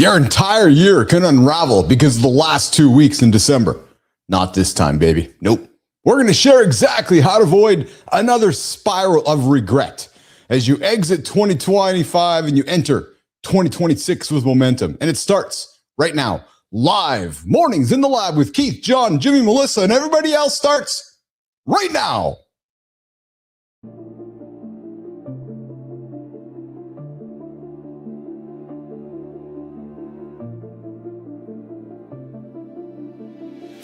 Your entire year can unravel because of the last 2 weeks in December. Not this time, baby. Nope. We're going to share exactly how to avoid another spiral of regret as you exit 2025 and you enter 2026 with momentum. And it starts right now, live. Mornings in the Lab with Keith, John, Jimmy, Melissa, and everybody else starts right now.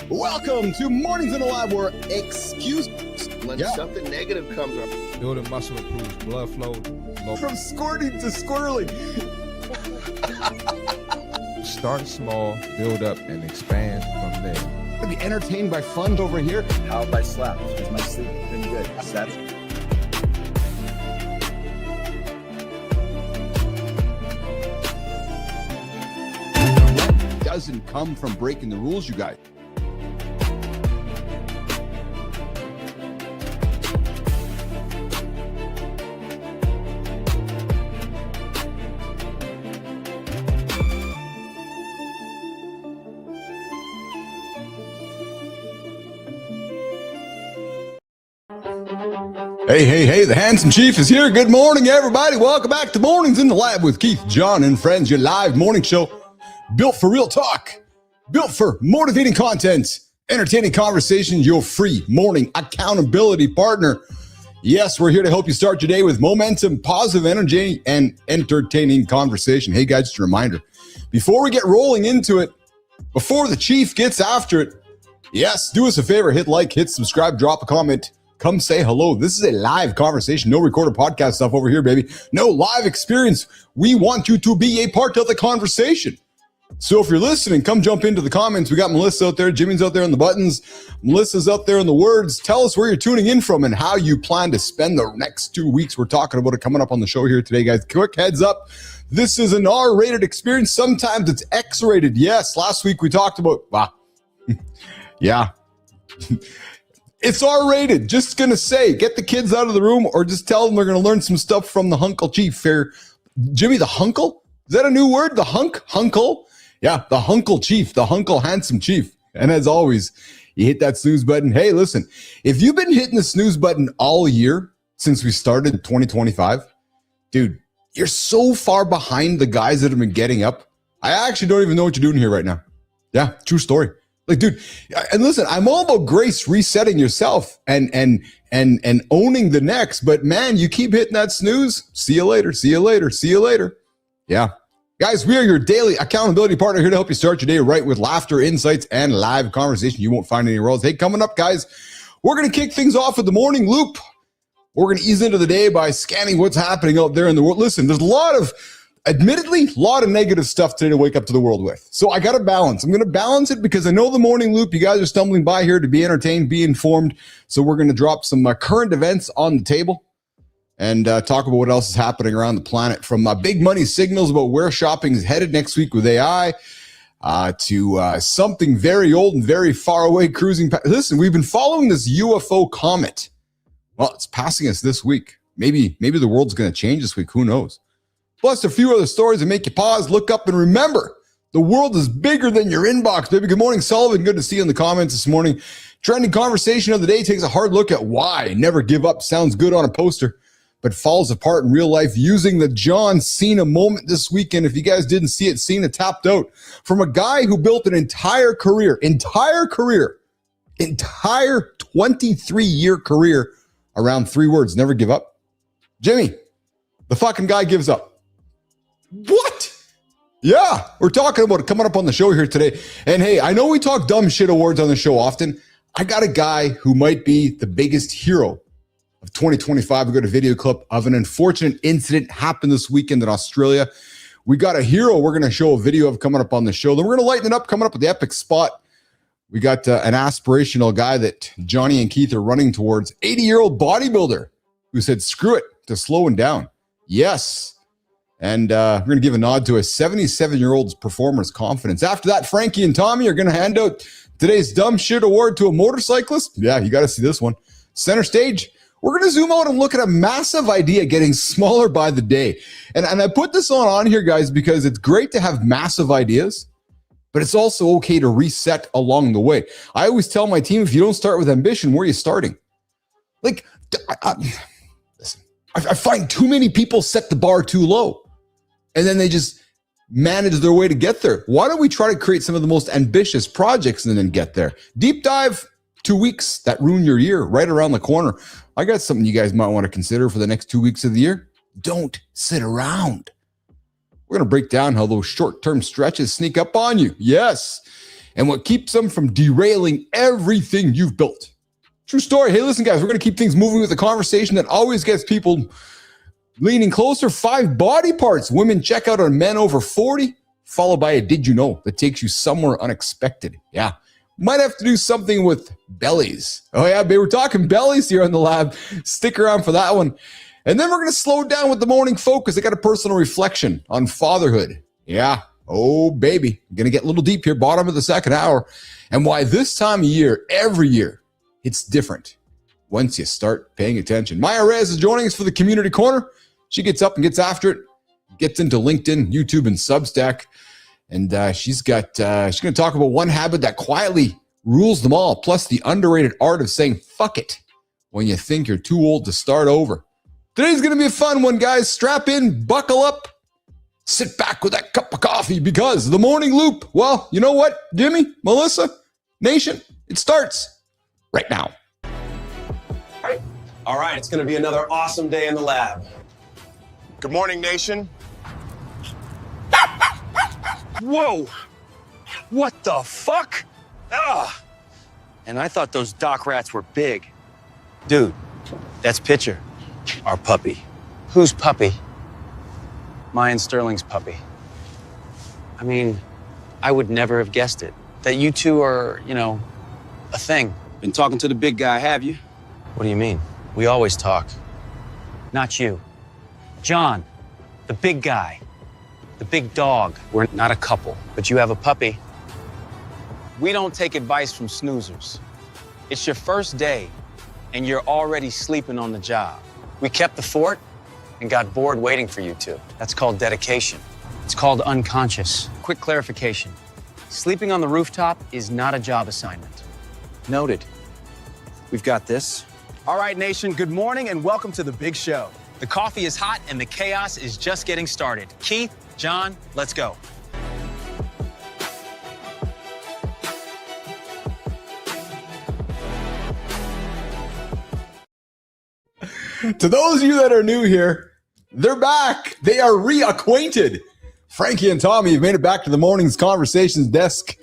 Welcome to Mornings in the Lab, where when something negative comes up. Building muscle improves blood flow. From squirting to squirreling. Start small, build up, and expand from there. Be entertained by fun over here. How have I slept? Has my sleep been good? Doesn't come from breaking the rules, you guys. Hey, the handsome chief is here. Good morning, everybody. Welcome back to Mornings in the Lab with Keith, John, and friends, your live morning show built for real talk, built for motivating content, entertaining conversation, your free morning accountability partner. Yes, we're here to help you start your day with momentum, positive energy, and entertaining conversation. Hey, guys, just a reminder, before we get rolling into it, before the chief gets after it, yes, do us a favor, hit like, hit subscribe, drop a comment. Come say hello. This is a live conversation. No recorded podcast stuff over here, baby. No live experience. We want you to be a part of the conversation. So if you're listening, come jump into the comments. We got Melissa out there. Jimmy's out there on the buttons. Melissa's out there on the words. Tell us where you're tuning in from and how you plan to spend the next 2 weeks. We're talking about it coming up on the show here today, guys. Quick heads up. This is an R-rated experience. Sometimes it's X-rated. Yes, last week we talked about, yeah. It's R-rated. Just going to say, get the kids out of the room or just tell them they're going to learn some stuff from the Hunkle Chief here. Jimmy, the Hunkle? Is that a new word? The Hunkle? Yeah, the Hunkle Chief, the Hunkle Handsome Chief. And as always, you hit that snooze button. Hey, listen, if you've been hitting the snooze button all year since we started 2025, dude, you're so far behind the guys that have been getting up. I actually don't even know what you're doing here right now. Yeah, true story. Like, dude, and listen, I'm all about grace, resetting yourself and owning the next. But man, you keep hitting that snooze. See you later. See you later. See you later. Yeah. Guys, we are your daily accountability partner here to help you start your day right with laughter, insights, and live conversation you won't find anywhere else. Hey, coming up, guys, we're going to kick things off with the morning loop. We're going to ease into the day by scanning what's happening out there in the world. Listen, there's admittedly, a lot of negative stuff today to wake up to the world with. So I got to balance. I'm going to balance it because I know the morning loop, you guys are stumbling by here to be entertained, be informed. So we're going to drop some current events on the table and talk about what else is happening around the planet, from big money signals about where shopping is headed next week with AI to something very old and very far away cruising. Listen, we've been following this UFO comet. Well, it's passing us this week. Maybe the world's going to change this week. Who knows? Plus a few other stories that make you pause, look up, and remember, the world is bigger than your inbox, baby. Good morning, Sullivan. Good to see you in the comments this morning. Trending conversation of the day takes a hard look at why never give up sounds good on a poster, but falls apart in real life, using the John Cena moment this weekend. If you guys didn't see it, Cena tapped out from a guy who built an entire 23-year career around 3 words: never give up. Jimmy, the fucking guy gives up. What? Yeah, we're talking about it coming up on the show here today. And hey, I know we talk dumb shit awards on the show often. I got a guy who might be the biggest hero of 2025. We got a video clip of an unfortunate incident happened this weekend in Australia. We got a hero we're going to show a video of coming up on the show. Then we're going to lighten it up coming up with the epic spot. We got an aspirational guy that Johnny and Keith are running towards. 80-year-old bodybuilder who said, screw it, to slowing down. Yes. And we're going to give a nod to a 77-year-old's performer's confidence. After that, Frankie and Tommy are going to hand out today's dumb shit award to a motorcyclist. Yeah, you got to see this one. Center stage, We're going to zoom out and look at a massive idea getting smaller by the day. And I put this on here, guys, because it's great to have massive ideas, but it's also okay to reset along the way. I always tell my team, if you don't start with ambition, where are you starting? Like, listen, I find too many people set the bar too low, and then they just manage their way to get there. Why don't we try to create some of the most ambitious projects and then get there? Deep dive, 2 weeks that ruin your year right around the corner. I got something you guys might want to consider for the next 2 weeks of the year. Don't sit around. We're going to break down how those short-term stretches sneak up on you. Yes. And what keeps them from derailing everything you've built. True story. Hey, listen, guys, we're going to keep things moving with a conversation that always gets people leaning closer. 5 body parts women check out on men over 40, followed by a did you know that takes you somewhere unexpected. Yeah. Might have to do something with bellies. Oh, yeah, babe, we're talking bellies here in the lab. Stick around for that one. And then we're going to slow down with the morning focus. I got a personal reflection on fatherhood. Yeah. Oh, baby. I'm going to get a little deep here, bottom of the second hour. And why this time of year, every year, it's different once you start paying attention. Maya Reyes is joining us for the Community Corner. She gets up and gets after it, gets into LinkedIn, YouTube, and Substack. And she's going to talk about one habit that quietly rules them all, plus the underrated art of saying fuck it when you think you're too old to start over. Today's going to be a fun one, guys. Strap in, buckle up, sit back with that cup of coffee because the morning loop, well, you know what, Jimmy, Melissa, Nation, it starts right now. All right, it's going to be another awesome day in the lab. Good morning, nation. Whoa! What the fuck? Ah! And I thought those dock rats were big. Dude, that's Pitcher, our puppy. Whose puppy? Mine and Sterling's puppy. I mean, I would never have guessed it. That you two are, a thing. Been talking to the big guy, have you? What do you mean? We always talk. Not you. John, the big guy. The big dog. We're not a couple, but you have a puppy. We don't take advice from snoozers. It's your first day, and you're already sleeping on the job. We kept the fort and got bored waiting for you two. That's called dedication. It's called unconscious. Quick clarification. Sleeping on the rooftop is not a job assignment. Noted. We've got this. All right, nation, good morning and welcome to the big show. The coffee is hot and the chaos is just getting started. Keith, John, let's go. To those of you that are new here, they're back. They are reacquainted. Frankie and Tommy have made it back to the Mornings Conversations desk.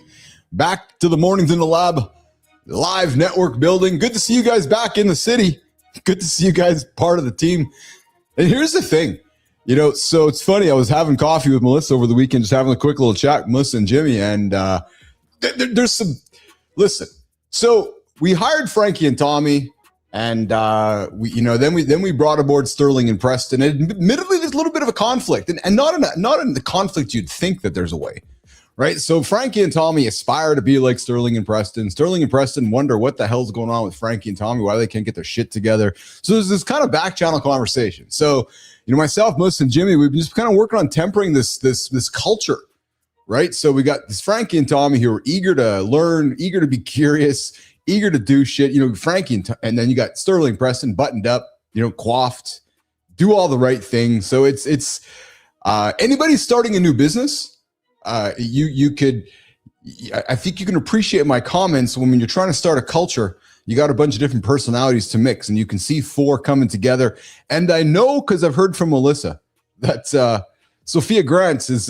Back to the Mornings in the Lab live network building. Good to see you guys back in the city. Good to see you guys part of the team. And here's the thing. So it's funny. I was having coffee with Melissa over the weekend, just having a quick little chat with Melissa and Jimmy. And there's some, listen. So we hired Frankie and Tommy, and then we brought aboard Sterling and Preston. And admittedly, there's a little bit of a conflict, and not in the conflict you'd think that there's a way, right? So Frankie and Tommy aspire to be like Sterling and Preston. Sterling and Preston wonder what the hell's going on with Frankie and Tommy, why they can't get their shit together. So there's this kind of back channel conversation. So myself, Melissa, and Jimmy, we've just kind of working on tempering this culture, right? So we got this Frankie and Tommy who are eager to learn, eager to be curious, eager to do shit. Frankie and then you got Sterling, Preston, buttoned up, coiffed, do all the right things. So it's anybody starting a new business. I think you can appreciate my comments when you're trying to start a culture. You got a bunch of different personalities to mix, and you can see 4 coming together. And I know, because I've heard from Melissa, that Sophia Grants is,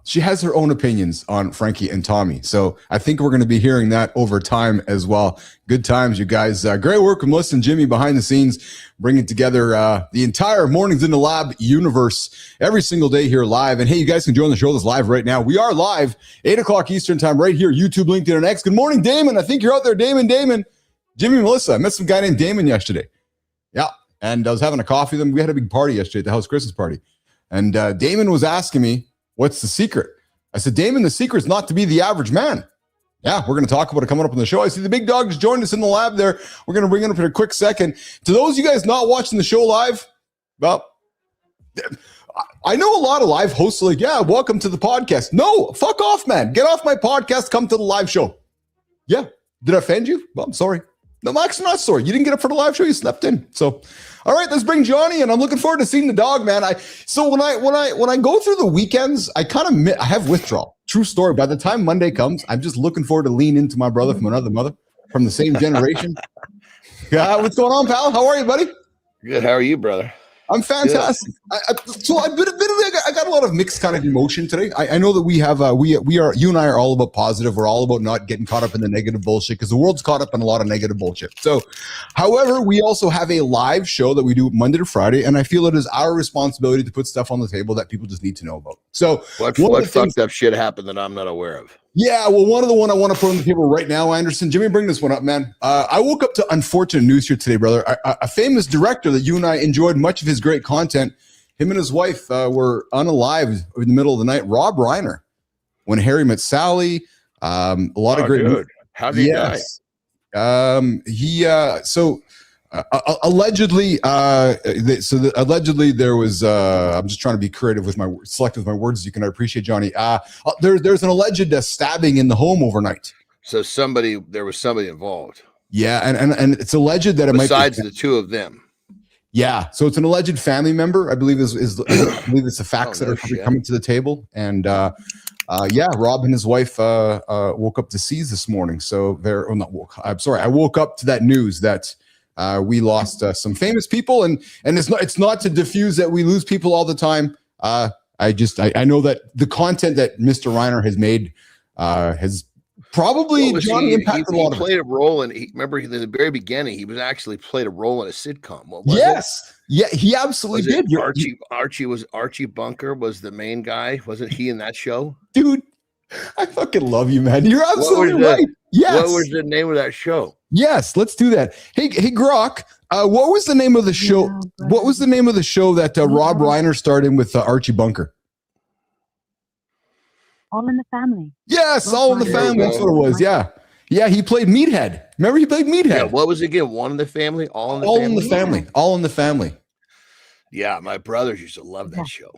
she has her own opinions on Frankie and Tommy. So I think we're going to be hearing that over time as well. Good times, you guys. Great work with Melissa and Jimmy behind the scenes, bringing together the entire Mornings in the Lab universe every single day here live. And hey, you guys can join the show that's live right now. We are live, 8 o'clock Eastern time, right here, YouTube, LinkedIn, and X. Good morning, Damon. I think you're out there, Damon. Jimmy, Melissa. I met some guy named Damon yesterday. Yeah, and I was having a coffee with him. We had a big party yesterday at the house, Christmas party. And Damon was asking me, what's the secret? I said, Damon, the secret is not to be the average man. Yeah, we're going to talk about it coming up on the show. I see the big dog just joined us in the lab there. We're going to bring it up in a quick second. To those of you guys not watching the show live, well, I know a lot of live hosts are like, yeah, welcome to the podcast. No, fuck off, man. Get off my podcast. Come to the live show. Yeah. Did I offend you? Well, I'm sorry. No, Max, I'm not sorry. You didn't get up for the live show. You slept in. So, all right, let's bring Johnny in. I'm looking forward to seeing the dog, man. So when I go through the weekends, I have withdrawal. True story. By the time Monday comes, I'm just looking forward to lean into my brother from another mother, from the same generation. Yeah, what's going on, pal? How are you, buddy? Good. How are you, brother? I'm fantastic. I got a lot of mixed kind of emotion today. I know that we have you and I are all about positive. We're all about not getting caught up in the negative bullshit because the world's caught up in a lot of negative bullshit. So, however, we also have a live show that we do Monday to Friday, and I feel it is our responsibility to put stuff on the table that people just need to know about. So, what fucked up shit happened that I'm not aware of? Yeah, well, one I want to put on the table right now, Anderson. Jimmy, bring this one up, man. I woke up to unfortunate news here today, brother. A famous director that you and I enjoyed much of his great content, him and his wife were unalived in the middle of the night. Rob Reiner, When Harry Met Sally, a lot of great movies. How did he die? Allegedly, allegedly there was. I'm just trying to be creative with selective with my words. You can appreciate, Johnny. There's an alleged stabbing in the home overnight. So there was somebody involved. Yeah, and it's alleged that it besides the two of them. Yeah, so it's an alleged family member. I believe it's the facts that are coming to the table. And Rob and his wife woke up deceased this morning. So I woke up to that news that. We lost some famous people, and it's not to diffuse that we lose people all the time. I know that the content that Mr. Reiner has made has probably impacted a lot of it. He played a role in. Remember, in the very beginning, he was actually played a role in a sitcom. What was it? Yeah, he absolutely did. Archie Bunker was the main guy. Wasn't he in that show? Dude, I fucking love you, man. You're absolutely right. Yes. What was the name of that show? Yes, let's do that. Hey, Grok, what was the name of the show? What was the name of the show that Rob Reiner starred in with Archie Bunker? All in the Family. Yes, All in the Family. That's what it was. Yeah. Yeah, he played Meathead. Remember, he played Meathead. Yeah, what was it again? One in the Family? All in the Family? All in the Family. Yeah, my brothers used to love that show.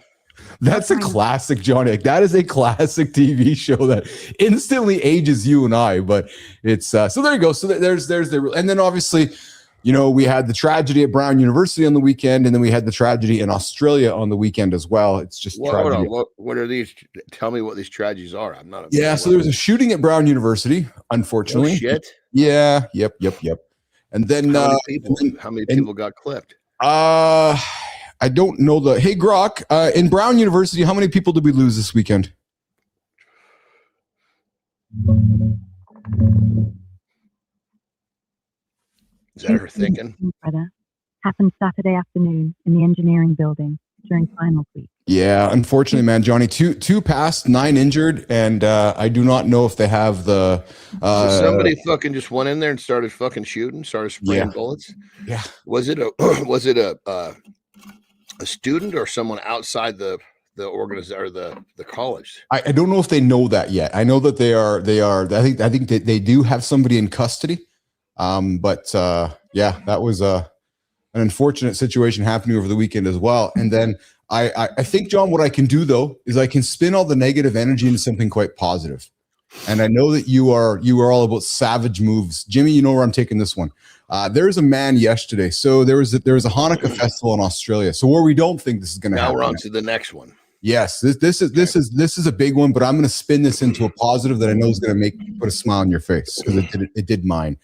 That's a classic, Johnny. That is a classic TV show that instantly ages you and I. But it's so there you go. So there's the, and then obviously, we had the tragedy at Brown University on the weekend, and then we had the tragedy in Australia on the weekend as well. It's just tragedy. What are these? Tell me what these tragedies are. I'm not. So there was a shooting at Brown University. Unfortunately, shit. Yeah. Yep. And then how many people got clipped? I don't know hey, Grok, in Brown University, how many people did we lose this weekend? Is that her thinking? Happened Saturday afternoon in the engineering building during finals week. Yeah, unfortunately, man, Johnny, two passed, 9 injured, and I do not know if they have the. So somebody fucking just went in there and started fucking shooting, started spraying bullets. Yeah. Was it a student or someone outside the organization or the college? I don't know if they know that yet. I know that they are. I think they do have somebody in custody. That was an unfortunate situation happening over the weekend as well. And then I think, John, what I can do though is I can spin all the negative energy into something quite positive. And I know that you are all about savage moves. Jimmy, you know where I'm taking this one. There's a man yesterday. So there was a Hanukkah festival in Australia. So where we don't think this is going to happen. Now we're on to the next one. Yes, this is a big one, but I'm going to spin this into a positive that I know is going to put a smile on your face because it did mine.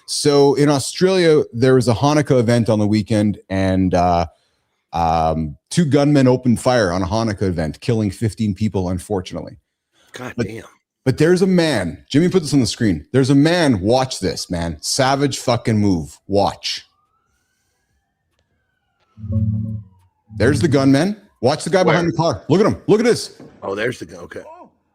So in Australia, there was a Hanukkah event on the weekend, and 2 gunmen opened fire on a Hanukkah event, killing 15 people, unfortunately. God damn. But there's a man, Jimmy put this on the screen. There's a man, watch this, man. Savage fucking move. Watch. There's the gunman. Watch the guy behind the car. Look at him. Look at this. Oh, there's the guy. Okay.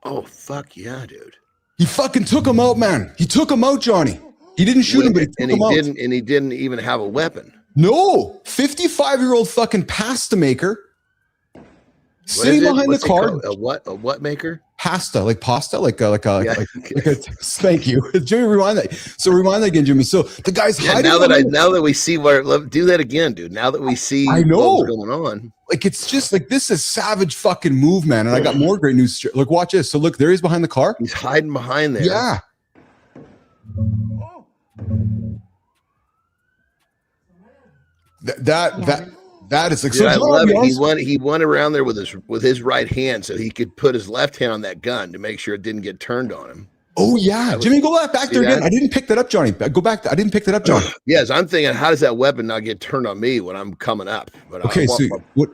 Oh, fuck yeah, dude. He fucking took him out, man. He took him out, Johnny. He didn't shoot him, but he took him out. And he didn't even have a weapon. No. 55-year-old fucking pasta maker. Sitting behind the car. A what maker? pasta, like Yeah. thank you, Jimmy. Rewind that. So rewind that again, Jimmy. So the guy's Yeah, hiding. now that we see do that again, dude. Now that we see I know what's going on, like it's just like this is savage fucking move, man. And I got more great news. Look, watch this. So look, there he is behind the car. he's hiding behind there. Yeah. That is like Dude, I John, love I'll be it. honest- He went around there with his right hand so he could put his left hand on that gun to make sure it didn't get turned on him. Oh yeah, Jimmy, go back there again. I didn't pick that up, Johnny. Go back. I didn't pick that up, Johnny. Yes, I'm thinking, how does that weapon not get turned on me when I'm coming up? But Okay, so what?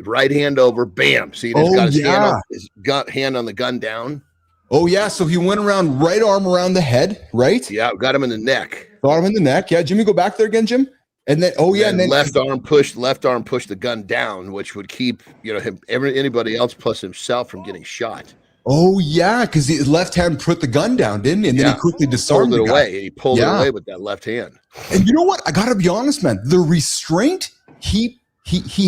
Right hand over, bam. See, he's got his hand on the gun down. Oh yeah, so he went around, right arm around the head, right? Yeah, got him in the neck. Got him in the neck. Yeah, Jimmy, go back there again, Jim. And then and then left arm push the gun down, which would keep anybody else plus himself from getting shot. Oh yeah, because his left hand put the gun down, didn't he? And then he quickly disarmed it the guy. away. He pulled it away with that left hand. And you know what? I gotta be honest, man. The restraint he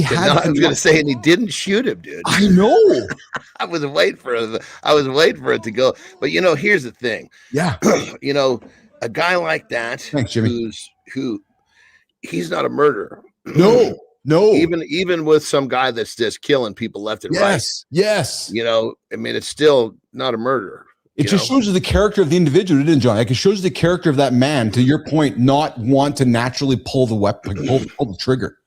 had. I was gonna say, and he didn't shoot him, dude. I know. I was waiting for it to go. But here's the thing. Yeah. A guy like that, thanks, Jimmy. He's not a murderer. No. Even with some guy that's just killing people left and right. Yes. I mean, it's still not a murderer. It just shows you the character of the individual, didn't it, John? Like it shows you the character of that man, to your point, not want to naturally pull the weapon, pull the trigger.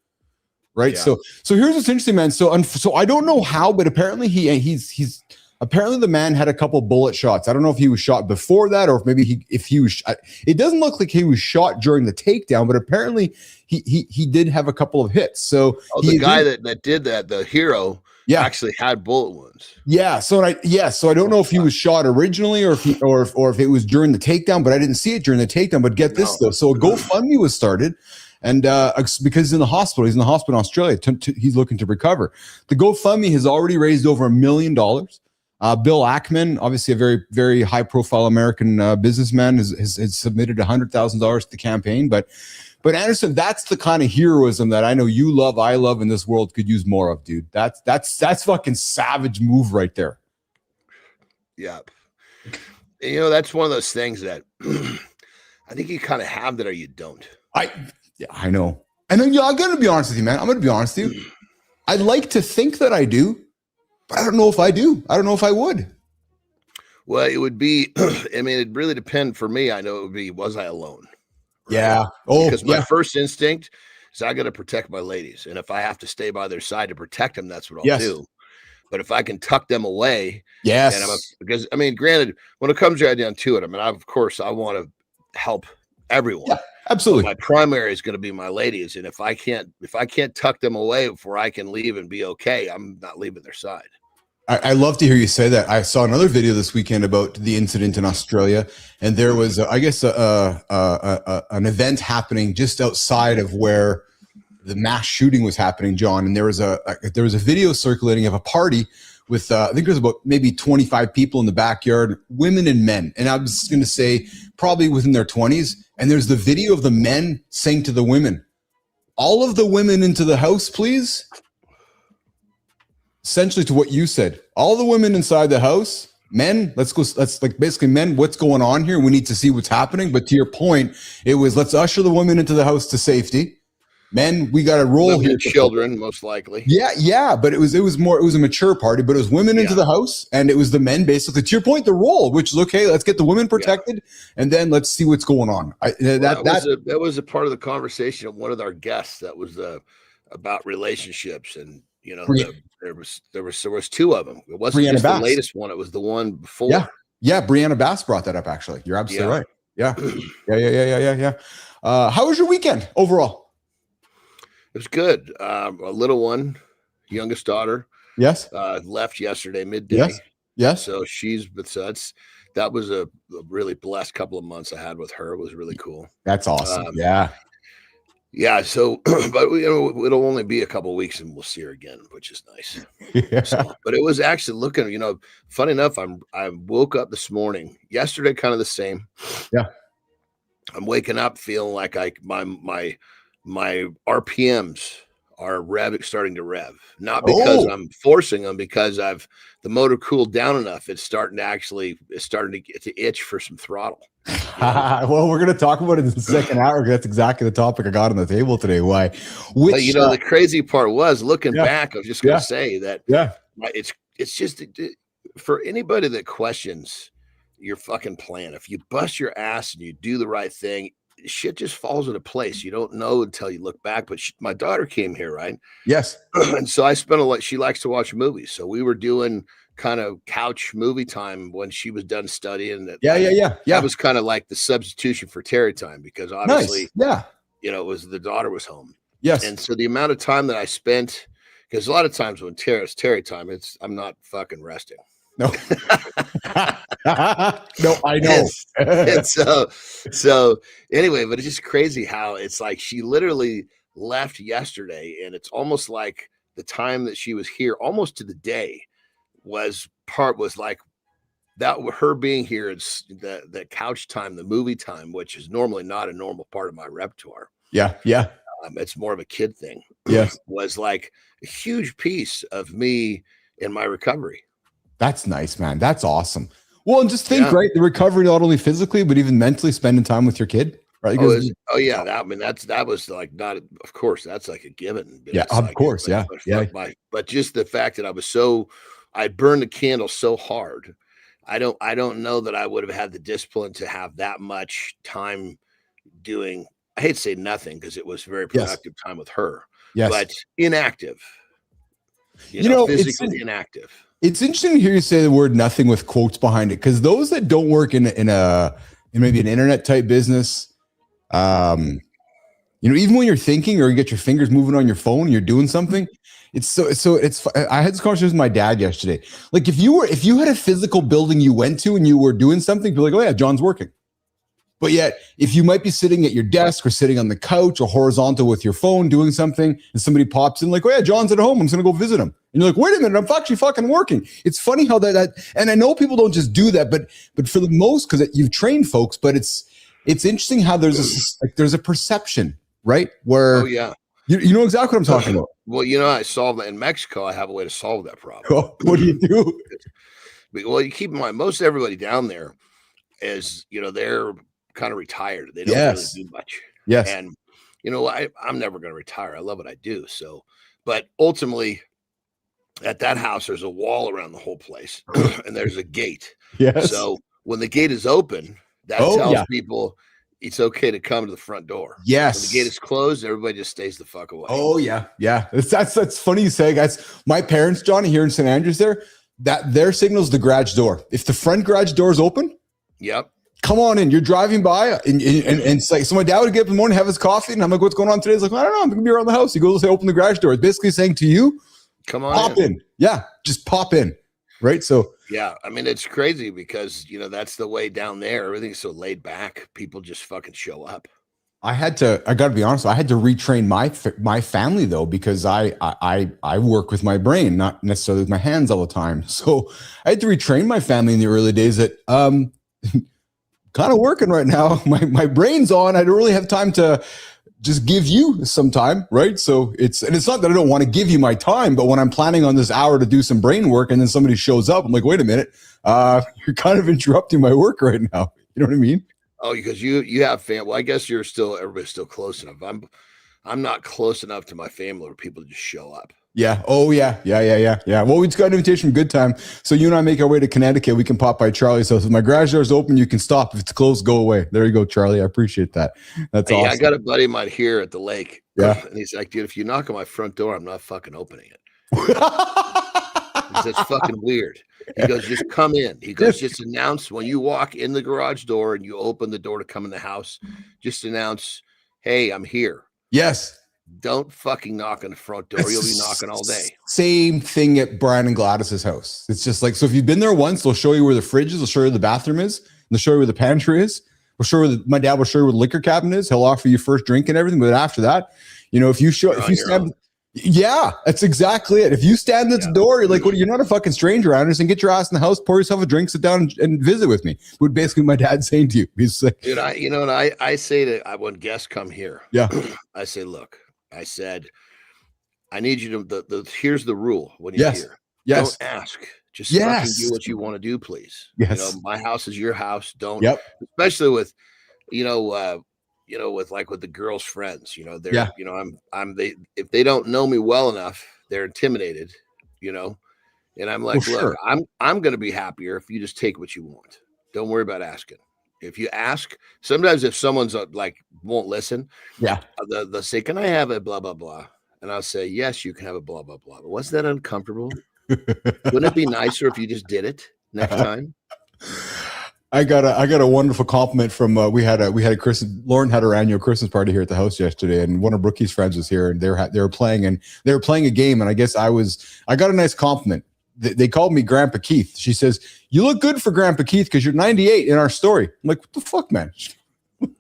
Right. Yeah. So here's what's interesting, man. So I don't know how, but apparently he's apparently the man had a couple bullet shots. I don't know if he was shot before that, or if maybe if he was. It doesn't look like he was shot during the takedown, but apparently he did have a couple of hits. So the guy that did that, the hero, actually had bullet wounds. Yeah. So I don't know if he was shot originally or if it was during the takedown, but I didn't see it during the takedown. But get this though. So a GoFundMe was started. And because he's in the hospital in Australia, he's looking to recover. The GoFundMe has already raised over $1 million. Bill Ackman, obviously a very, very high-profile American businessman, has submitted $100,000 to the campaign. But Anderson, that's the kind of heroism that I know you love, I love, and this world could use more of, dude. That's fucking savage move right there. Yeah, that's one of those things that I think you kind of have that or you don't. I know. And then I'm going to be honest with you, man. I'm going to be honest with you. I'd like to think that I do, but I don't know if I do. I don't know if I would. Well, it would be, I mean, it really depend for me. I know it would be, was I alone? Right? Yeah. Because my first instinct is I got to protect my ladies. And if I have to stay by their side to protect them, that's what I'll do. But if I can tuck them away. Yes. Because I mean, granted, when it comes right down to it, I mean, of course I want to help everyone. Yeah. Absolutely. But my primary is going to be my ladies. And if I can't tuck them away before I can leave and be okay, I'm not leaving their side. I love to hear you say that. I saw another video this weekend about the incident in Australia, and there was, I guess, an event happening just outside of where the mass shooting was happening, John. And there was a video circulating of a party with, I think there was about maybe 25 people in the backyard, women and men. And I was going to say probably within their 20s. And there's the video of the men saying to the women, "All of the women into the house, please." Essentially to what you said, all the women inside the house, men, let's like basically men, what's going on here? We need to see what's happening. But to your point, it was, let's usher the women into the house to safety. Men, we got to roll here. Children, most likely. Yeah. But it was a mature party, but it was women into the house, and it was the men basically, to your point, the role, which is okay. Let's get the women protected, and then let's see what's going on. That was a part of the conversation of one of our guests that was about relationships, and there was two of them. It wasn't Brianna just Bass. The latest one; it was the one before. Yeah. Brianna Bass brought that up. Actually, you're absolutely right. Yeah. How was your weekend overall? It was good. A little one, youngest daughter. Yes. Left yesterday midday. Yes. So that was a really blessed couple of months I had with her. It was really cool. That's awesome. Yeah. So, but it'll only be a couple of weeks and we'll see her again, which is nice. Yeah. So, but it was actually looking, funny enough, I woke up this morning, yesterday, kind of the same. Yeah. I'm waking up feeling like my RPMs are starting to rev. Not because I'm forcing them, because the motor cooled down enough. It's starting to get to itch for some throttle. Well, we're going to talk about it in the second hour. That's exactly the topic I got on the table today. Why? But the crazy part was looking back. I was just going to say that. Yeah, it's just for anybody that questions your fucking plan. If you bust your ass and you do the right thing, shit just falls into place. You don't know until you look back. But my daughter came here, right? Yes. And so I spent a lot. She likes to watch movies, so we were doing kind of couch movie time when she was done studying. That was kind of like the substitution for Terry time, because obviously, it was the daughter was home. Yes. And so the amount of time that I spent, because a lot of times when it's Terry time, I'm not fucking resting. No. No, I know. and so anyway, but it's just crazy how it's like she literally left yesterday, and it's almost like the time that she was here, almost to the day, was like that. Her being here, it's the couch time, the movie time, which is normally not a normal part of my repertoire. Yeah. It's more of a kid thing. Yes. Was like a huge piece of me in my recovery. That's nice, man. That's awesome. Well, and just think, right? The recovery, not only physically, but even mentally, spending time with your kid, right? That was like not, of course, that's like a given. Yeah, of course. But just the fact that I burned the candle so hard. I don't know that I would have had the discipline to have that much time doing, I hate to say nothing, because it was very productive time with her, but inactive, physically inactive. It's interesting to hear you say the word nothing with quotes behind it, because those that don't work in maybe an internet type business, even when you're thinking or you get your fingers moving on your phone, you're doing something. I had this conversation with my dad yesterday. Like if you had a physical building you went to and you were doing something, you're like, oh yeah, John's working. But yet, if you might be sitting at your desk or sitting on the couch or horizontal with your phone doing something, and somebody pops in like, oh yeah, John's at home, I'm just gonna go visit him. And you're like, wait a minute, I'm actually fucking working. It's funny how that and I know people don't just do that, but for the most, because you've trained folks, but it's interesting how there's a perception, right? Where you know exactly what I'm talking about. Well, I solved that in Mexico. I have a way to solve that problem. Oh, what do you do? Well, you keep in mind, most everybody down there is, they're kind of retired. They don't really do much. Yes. And I'm never going to retire. I love what I do. So, but ultimately at that house, there's a wall around the whole place and there's a gate. Yes. So when the gate is open, that tells people it's okay to come to the front door. Yes. When the gate is closed, everybody just stays the fuck away. Oh yeah. Yeah. That's funny you say, guys. My parents, Johnny, here in St. Andrews there, that their signal's the garage door. If the front garage door is open, come on in. You're driving by, and it's like, so my dad would get up in the morning, have his coffee, and I'm like, what's going on today? He's like, I don't know, I'm gonna be around the house. He goes, say, open the garage door. It's basically saying to you, come on, pop in. Yeah, just pop in. Right. So I mean, it's crazy because that's the way down there. Everything's so laid back. People just fucking show up. I gotta be honest, I had to retrain my family though, because I work with my brain, not necessarily with my hands all the time. So I had to retrain my family in the early days that kind of working right now. My brain's on. I don't really have time to just give you some time, right? So it's not that I don't want to give you my time, but when I'm planning on this hour to do some brain work and then somebody shows up, I'm like, wait a minute, you're kind of interrupting my work right now. You know what I mean? Oh, because you have family. Well, I guess everybody's still close enough. I'm not close enough to my family where people just show up. Yeah. Oh, yeah. Well, we just got an invitation from Good Time. So you and I make our way to Connecticut. We can pop by Charlie's house. If my garage door is open, you can stop. If it's closed, go away. There you go, Charlie. I apprate that. That's awesome. I got a buddy of mine here at the lake. Yeah. And he's like, dude, if you knock on my front door, I'm not fucking opening it. That's fucking weird. He goes, just come in. He goes, just announce when you walk in the garage door and you open the door to come in the house, just announce, hey, I'm here. Yes. Don't fucking knock on the front door. You'll be knocking all day. Same thing at Brian and Gladys's house. It's just like, so if you've been there once, they'll show you where the fridge is. They'll show you where the bathroom is. And they'll show you where the pantry is. My dad will show you where the liquor cabinet is. He'll offer you first drink and everything. But after that, if you stand, that's exactly it. If you stand at the door, you're like, well, you're not a fucking stranger, Anderson. Get your ass in the house, pour yourself a drink, sit down and visit with me. What basically my dad's saying to you. He's like, dude, I say to when guests come here, yeah, I say, look, I said, I need you to here's the rule when you're Yes. here. Yes. Don't ask. Just Yes. fucking do what you want to do, please. Yes. My house is your house. Don't, Yep. especially with, with the girls' friends, they're, Yeah. if they don't know me well enough, they're intimidated, and I'm like, Well, look, sure. I'm going to be happier if you just take what you want. Don't worry about asking. If you ask, sometimes if someone's won't listen, Yeah. they'll say, can I have a blah, blah, blah? And I'll say, yes, you can have a blah, blah, blah. But wasn't that uncomfortable? Wouldn't it be nicer if you just did it next time? I got a wonderful compliment from we had a Christmas. Lauren had her annual Christmas party here at the house yesterday, and one of Brookie's friends was here, and they were playing a game, and I guess I got a nice compliment. They called me Grandpa Keith. She says, "You look good for Grandpa Keith because you're 98 in our story." I'm like, "What the fuck, man?"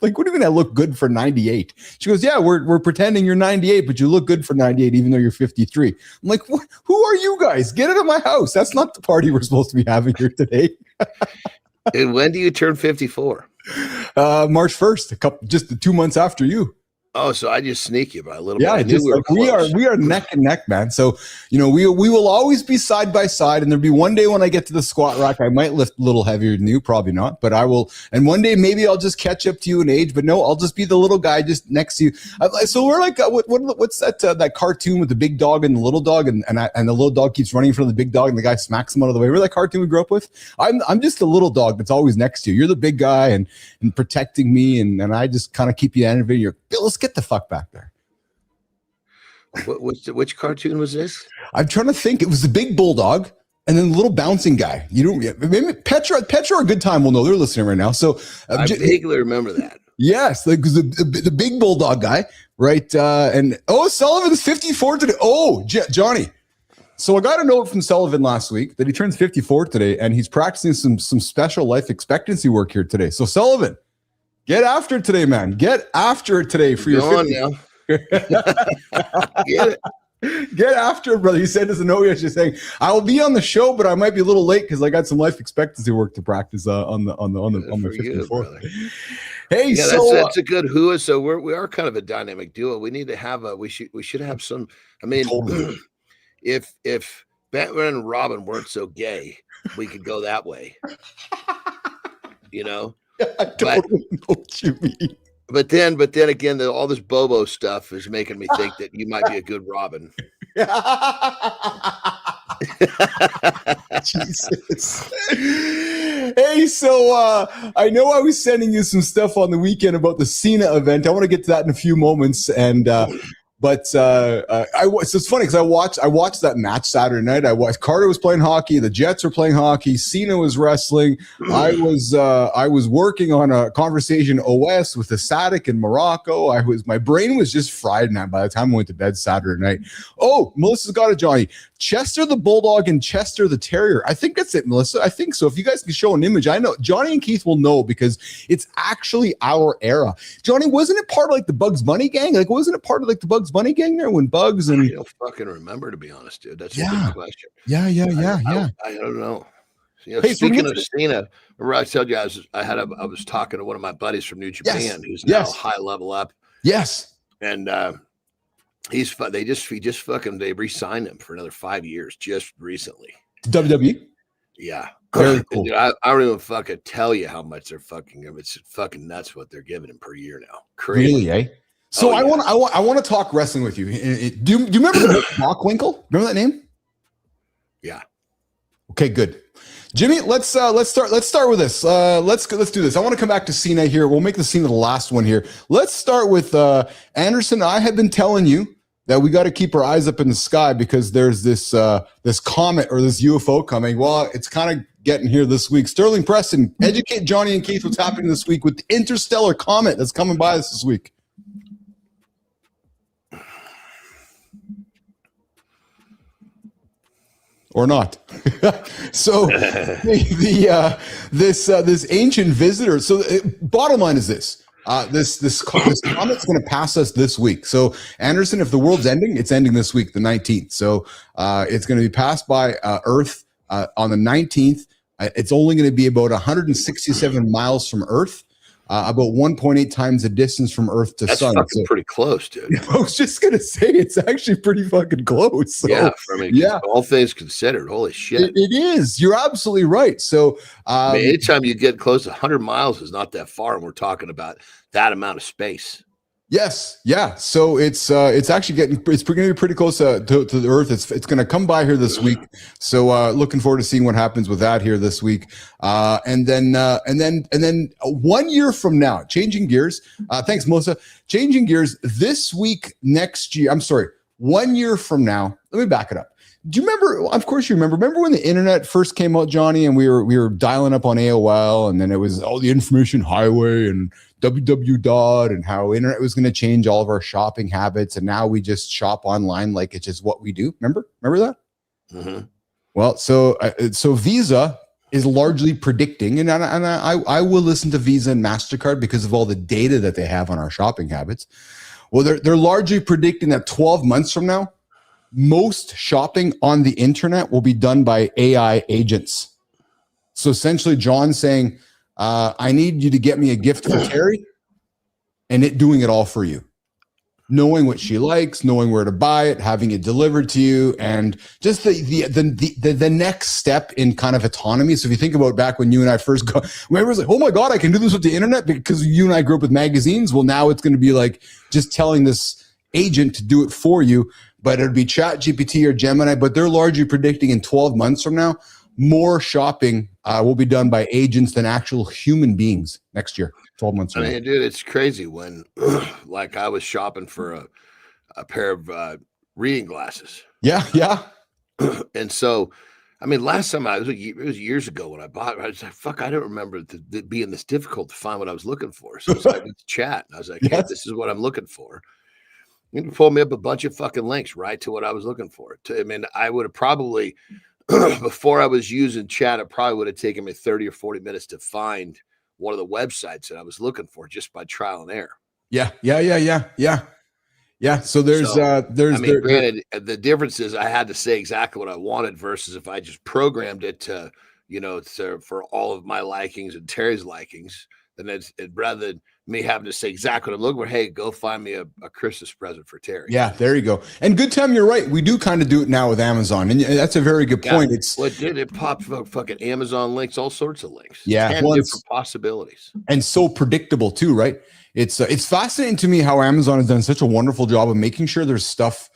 Like, what do you mean I look good for 98? She goes, "Yeah, we're pretending you're 98, but you look good for 98, even though you're 53. I'm like, who are you guys? Get out of my house. That's not the party we're supposed to be having here today. And when do you turn 54? March 1st, just 2 months after you. Oh, so I just sneak you by a little Yeah, bit. I knew we are neck and neck, man. So, we will always be side by side, and there'll be one day when I get to the squat rack, I might lift a little heavier than you, probably not, but I will. And one day maybe I'll just catch up to you in age, but no, I'll just be the little guy just next to you. So we're like, what's that cartoon with the big dog and the little dog, and the little dog keeps running in front of the big dog, and the guy smacks him out of the way. Remember that cartoon we grew up with? I'm just a little dog that's always next to you. You're the big guy and protecting me, and I just kind of keep you animated. You're, Bill, let's get the fuck back there. Which cartoon was this? I'm trying to think. It was the big bulldog and then the little bouncing guy. You don't maybe Petra a good time will know. They're listening right now. So I vaguely remember that. Yes, like the big bulldog guy, right? Sullivan's 54 today. Oh, Johnny. So I got a note from Sullivan last week that he turns 54 today, and he's practicing some special life expectancy work here today. So Sullivan, get after it today, man. Get after it today for your 50. Now. Get it. Get after it, brother. He sent us a note yesterday saying, "I will be on the show, but I might be a little late because I got some life expectancy work to practice on my 54th." Hey, yeah, so that's a good who. So we are kind of a dynamic duo. We need to have we should have some. I mean, totally. if Batman and Robin weren't so gay, we could go that way. I totally know what you mean. But then again, all this Bobo stuff is making me think that you might be a good Robin. Jesus. Hey, so I know I was sending you some stuff on the weekend about the Cena event. I want to get to that in a few moments, and so it's funny because I watched that match Saturday night. I watched Carter was playing hockey, the Jets were playing hockey, Cena was wrestling. I was working on a conversation OS with the Sadik in Morocco. My brain was just fried, man, by the time I went to bed Saturday night. Oh, Melissa's got it, Johnny. Chester the Bulldog and Chester the Terrier. I think that's it, Melissa. I think so. If you guys can show an image, I know Johnny and Keith will know because it's actually our era. Johnny, wasn't it part of like the Bugs Bunny gang? Like, wasn't it part of like the Bugs Bunny gang there when Bugs and I don't fucking remember, to be honest, dude. That's a good question. Yeah. I don't know. Hey, speaking of Cena, remember I told you I was talking to one of my buddies from New Japan who's now high level up. Yes. And they re-signed him for another 5 years just recently. WWE? Yeah. Very cool. Dude, I don't even fucking tell you how much they're fucking him. It's fucking nuts what they're giving him per year now. Crazy. Really, eh? So I want to talk wrestling with you. Do you remember Bockwinkel? Remember that name? Yeah. Okay, good. Jimmy, let's start with this. Let's do this. I want to come back to Cena here. We'll make the Cena the last one here. Let's start with Anderson. I have been telling you that we got to keep our eyes up in the sky because there's this comet or this UFO coming. Well, it's kind of getting here this week. Sterling Preston, educate Johnny and Keith what's happening this week with the interstellar comet that's coming by us this week. Or not. So this ancient visitor. So bottom line is this. This comet's going to pass us this week. So Anderson, if the world's ending, it's ending this week, the 19th. So it's going to be passed by Earth on the 19th. It's only going to be about 167 miles from Earth. about 1.8 times the distance from Earth to That's Sun. fucking So, pretty close, dude. I was just gonna say it's actually pretty fucking close. So, Yeah, I mean, yeah, all things considered, holy shit. it is. You're absolutely right. So, I mean, anytime you get close to 100 miles is not that far, and we're talking about that amount of space. yes, yeah. So it's actually it's going to be pretty close to the Earth. It's going to come by here this week. So looking forward to seeing what happens with that here this week. And then 1 year from now, changing gears. Thanks, Melissa. Changing gears this week, next year. I'm sorry, 1 year from now. Let me back it up. Do you remember? Of course you remember. Remember when the internet first came out, Johnny, and we were dialing up on AOL, and then it was all the information highway and www. and how internet was going to change all of our shopping habits, and now we just shop online like it's just what we do. Remember that? Mm-hmm. Well, so Visa is largely predicting, and I will listen to Visa and MasterCard because of all the data that they have on our shopping habits. Well, they're largely predicting that 12 months from now, most shopping on the internet will be done by AI agents. So essentially, John's saying, I need you to get me a gift for Terry, and it doing it all for you. Knowing what she likes, knowing where to buy it, having it delivered to you, and just the next step in kind of autonomy. So if you think about back when you and I first got, when everyone's like, oh my God, I can do this with the internet because you and I grew up with magazines. Well, now it's going to be like just telling this agent to do it for you, but it'd be ChatGPT or Gemini, but they're largely predicting in 12 months from now, more shopping will be done by agents than actual human beings next year, 12 months from now. I mean, dude, it's crazy when, like, I was shopping for a pair of reading glasses. Yeah. And so, I mean, last time it was years ago when I bought it. I was like, fuck, I don't remember it being this difficult to find what I was looking for. So I went to chat, and I was like, hey, this is what I'm looking for. You pulled me up a bunch of fucking links right to what I was looking for. I mean, I would have probably, before I was using chat, it probably would have taken me 30 or 40 minutes to find one of the websites that I was looking for just by trial and error. Yeah. So there's I mean, granted, the difference is I had to say exactly what I wanted versus if I just programmed it to, for all of my likings and Terry's likings, then it's rather than me having to say exactly what I'm looking for. Hey, go find me a Christmas present for Terry. Yeah, there you go. And good time, you're right. We do kind of do it now with Amazon, and that's a very good point. It popped fucking Amazon links, all sorts of links. Yeah, 10 different possibilities, and so predictable too, right? It's fascinating to me how Amazon has done such a wonderful job of making sure there's stuff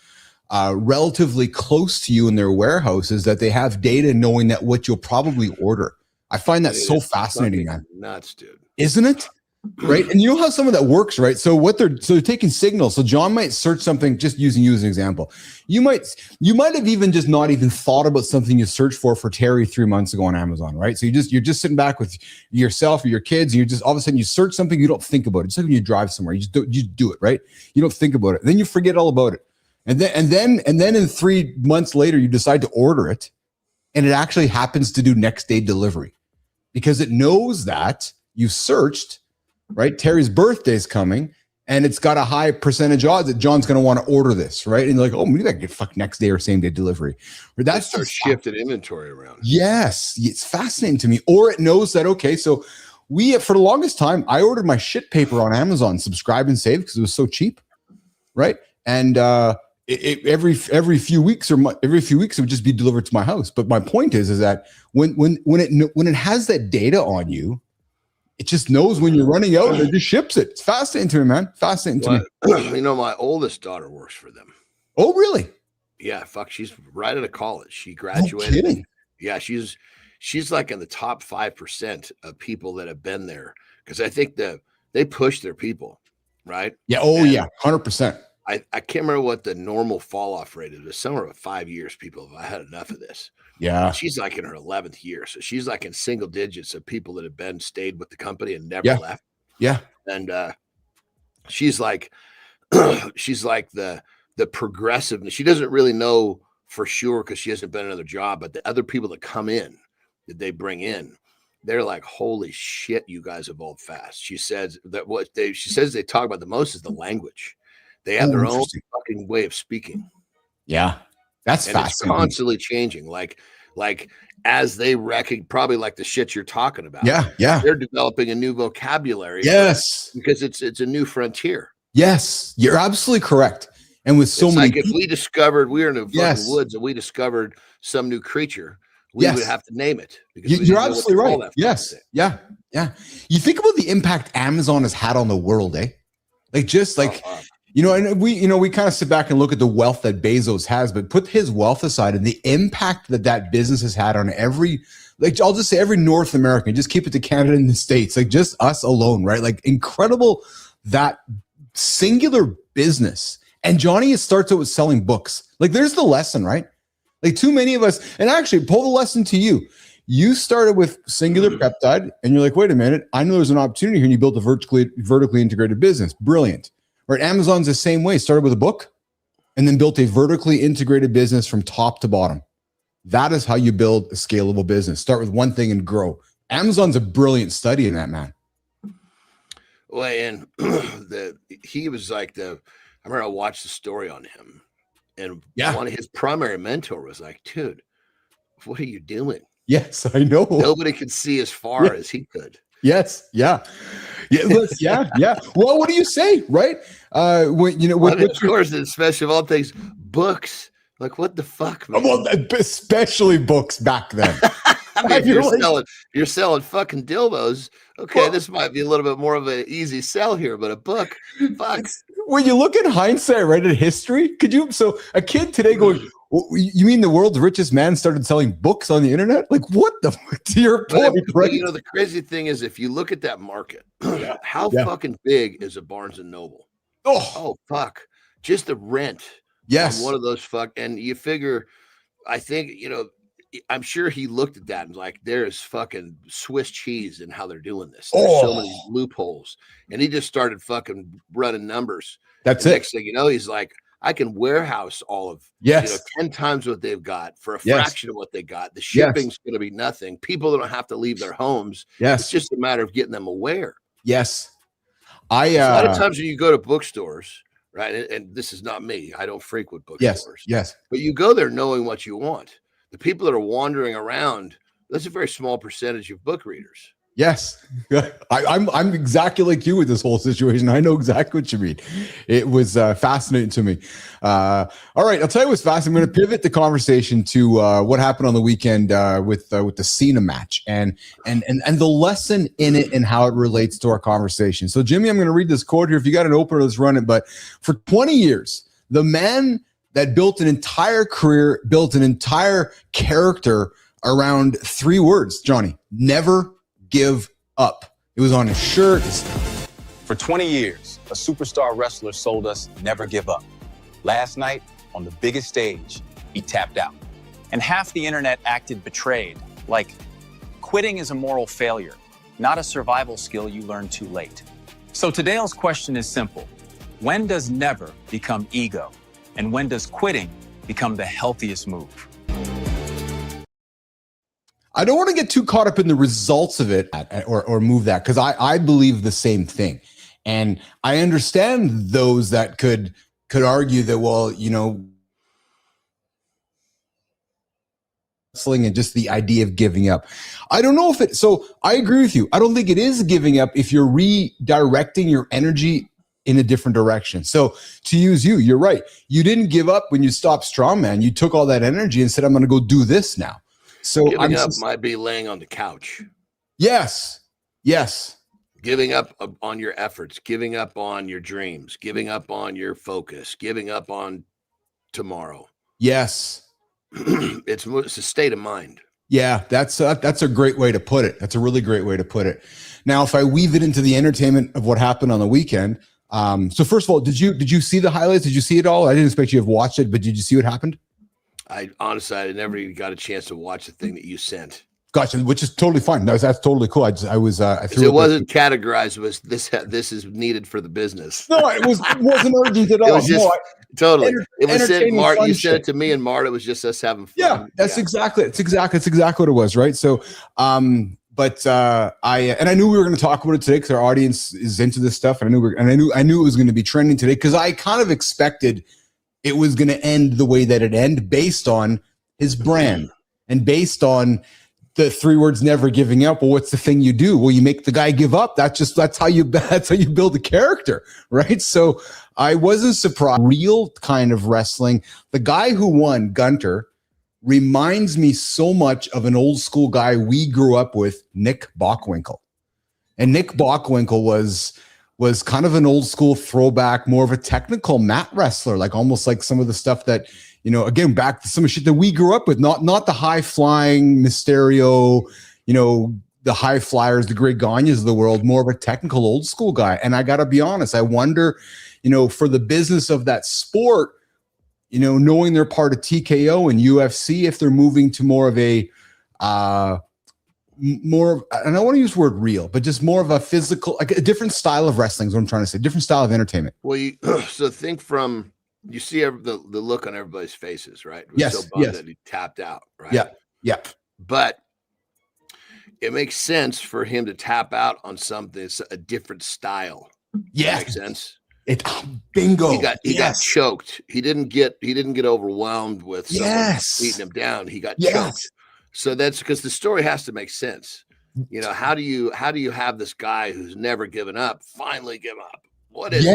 relatively close to you in their warehouses that they have data knowing that what you'll probably order. I find that so fascinating, man. Nuts, dude. Isn't it? Right. And you know how some of that works, right? So they're taking signals. So John might search something, just using you as an example. You might have even just not even thought about something you searched for Terry 3 months ago on Amazon, right? So you're just sitting back with yourself or your kids, and you're just all of a sudden you search something, you don't think about it. It's like when you drive somewhere, you just do it, right? You don't think about it. Then you forget all about it. And then in 3 months later, you decide to order it, and it actually happens to do next day delivery because it knows that you searched. Right, Terry's birthday is coming, and it's got a high percentage odds that John's going to want to order this, right? And like, oh, maybe I can get next day or same day delivery. Or that's start shifting inventory around. Yes, it's fascinating to me. Or it knows that for the longest time, I ordered my shit paper on Amazon, subscribe and save because it was so cheap, right? And every few weeks it would just be delivered to my house. But my point is that when it has that data on you. It just knows when you're running out and it just ships it. It's fascinating to me, man. Fascinating to me. My oldest daughter works for them. Oh, really? Yeah, fuck. She's right out of college. She graduated. No kidding. Yeah, she's like in the top 5% of people that have been there. Because I think they push their people, right? Yeah. Oh, and yeah. 100%. I can't remember what the normal fall off rate is. It was somewhere about 5 years. People have had enough of this. Yeah. And she's like in her 11th year. So she's like in single digits of people that have stayed with the company and never left. Yeah. And she's like the progressiveness. She doesn't really know for sure because she hasn't been in another job, but the other people that come in that they bring in, they're like, holy shit, you guys evolved fast. She says that she says they talk about the most is the language. They have their own fucking way of speaking. Yeah. That's fascinating. It's constantly changing. Like like as they probably like the shit you're talking about. Yeah. They're developing a new vocabulary. Yes. Because it's a new frontier. Yes, you're absolutely correct. And with so it's many like if we discovered we were in the fucking Yes. woods and we discovered some new creature, we would have to name it. Because You're absolutely right. Yes. Yeah. You think about the impact Amazon has had on the world, eh? Like just like and we kind of sit back and look at the wealth that Bezos has, but put his wealth aside and the impact that business has had on every, like I'll just say every North American, just keep it to Canada and the States, like just us alone, right? Like incredible that singular business. And Johnny, it starts out with selling books. Like there's the lesson, right? Like too many of us, and actually pull the lesson to you. You started with singular peptide and you're like, wait a minute, I know there's an opportunity here and you built a vertically integrated business. Brilliant. Right? Amazon's the same way. Started with a book and then built a vertically integrated business from top to bottom. That is how you build a scalable business. Start with one thing and grow. Amazon's a brilliant study in that, man. Well, and he was like I remember I watched the story on him, and one of his primary mentor was like, dude, what are you doing? Yes, I know. Nobody could see as far as he could. Yes. Yeah. Well, what do you say, right? Of course, especially of all things, books. Like, what the fuck, man? Well, especially books back then. I mean, you're selling fucking dildos. Okay, this might be a little bit more of an easy sell here, but a book, fuck. When you look at hindsight, right, at history, so a kid today going, you mean the world's richest man started selling books on the internet? Like, what the fuck, to your point, right? The crazy thing is, if you look at that market, how fucking big is a Barnes and Noble? Oh, fuck. Just the rent. Yes. On one of those and you figure, I think, I'm sure he looked at that and like, there's fucking Swiss cheese in how they're doing this. There's so many loopholes. And he just started fucking running numbers. That's it. Next thing you know, he's like, I can warehouse all of 10 times what they've got for a fraction of what they got. The shipping's going to be nothing. People don't have to leave their homes. It's just a matter of getting them aware. Yes. A lot of times when you go to bookstores, right? And this is not me. I don't frequent bookstores. Yes. But you go there knowing what you want. The people that are wandering around, that's a very small percentage of book readers. Yes. I'm exactly like you with this whole situation. I know exactly what you mean. It was fascinating to me. All right. I'll tell you what's fascinating. I'm going to pivot the conversation to what happened on the weekend with the Cena match and the lesson in it and how it relates to our conversation. So Jimmy, I'm going to read this quote here. If you got an opener, let's run it. But for 20 years, the man that built an entire career, built an entire character around 3 words, Johnny, never give up. It was on his shirt. For 20 years, a superstar wrestler sold us never give up. Last night, on the biggest stage, he tapped out. And half the internet acted betrayed, like quitting is a moral failure, not a survival skill you learn too late. So today's question is simple. When does never become ego? And when does quitting become the healthiest move? I don't want to get too caught up in the results of it or move that, because I believe the same thing. And I understand those that could argue that, well, wrestling and just the idea of giving up. I don't know so I agree with you. I don't think it is giving up if you're redirecting your energy in a different direction. So to use you're right. You didn't give up when you stopped strongman. You took all that energy and said, I'm going to go do this now. So giving up might be laying on the couch. Yes. Giving up on your efforts, giving up on your dreams, giving up on your focus, giving up on tomorrow. Yes. It's a state of mind. Yeah, that's a great way to put it. That's a really great way to put it. Now, if I weave it into the entertainment of what happened on the weekend. So first of all, did you see the highlights? Did you see it all? I didn't expect you to have watched it, but did you see what happened? I honestly never even got a chance to watch the thing that you sent. Gotcha, which is totally fine. That's totally cool. I threw it wasn't categorized as this is needed for the business. No, it wasn't urgent at all. It was just totally. It was sent, Mart. You sent it to me and Mart. It was just us having fun. Yeah, that's exactly what it was, right? So, I knew we were going to talk about it today because our audience is into this stuff, and I knew it was going to be trending today because I kind of expected it was going to end the way that it ended based on his brand. And based on the 3 words, never giving up. Well, what's the thing you do? Well, you make the guy give up. That's how you build a character, right? So I wasn't surprised. Real kind of wrestling. The guy who won, Gunter, reminds me so much of an old school guy we grew up with, Nick Bockwinkel. And Nick Bockwinkel was kind of an old school throwback, more of a technical mat wrestler, like almost like some of the stuff that, again, back to some shit that we grew up with, not the high flying Mysterio, the high flyers, the Greg Gagne's of the world, more of a technical old school guy. And I got to be honest, I wonder, for the business of that sport, knowing they're part of TKO and UFC, if they're moving to more of a, I don't want to use the word real, but just more of a physical, like a different style of wrestling is what I'm trying to say, different style of entertainment. Well, so think from, you see the look on everybody's faces, right? Yes. So bummed that he tapped out, right? Yeah. Yeah. But it makes sense for him to tap out on something that's a different style. Yeah. Makes sense. Bingo. He got choked. He didn't get overwhelmed with someone beating him down. He got choked. So that's because the story has to make sense. How do you have this guy who's never given up finally give up? What is it?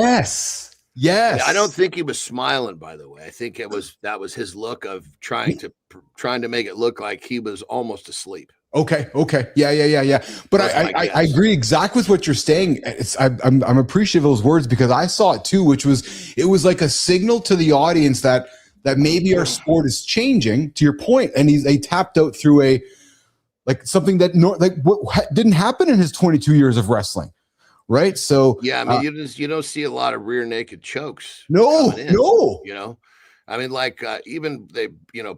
Yes. I don't think he was smiling, by the way. I think that was his look of trying to make it look like he was almost asleep. Okay. Yeah. But I agree exactly with what you're saying. I'm appreciative of those words because I saw it too, it was like a signal to the audience that maybe our sport is changing, to your point. And they tapped out through something that didn't happen in his 22 years of wrestling. Right. So yeah, I mean, you don't see a lot of rear naked chokes. No. I mean, even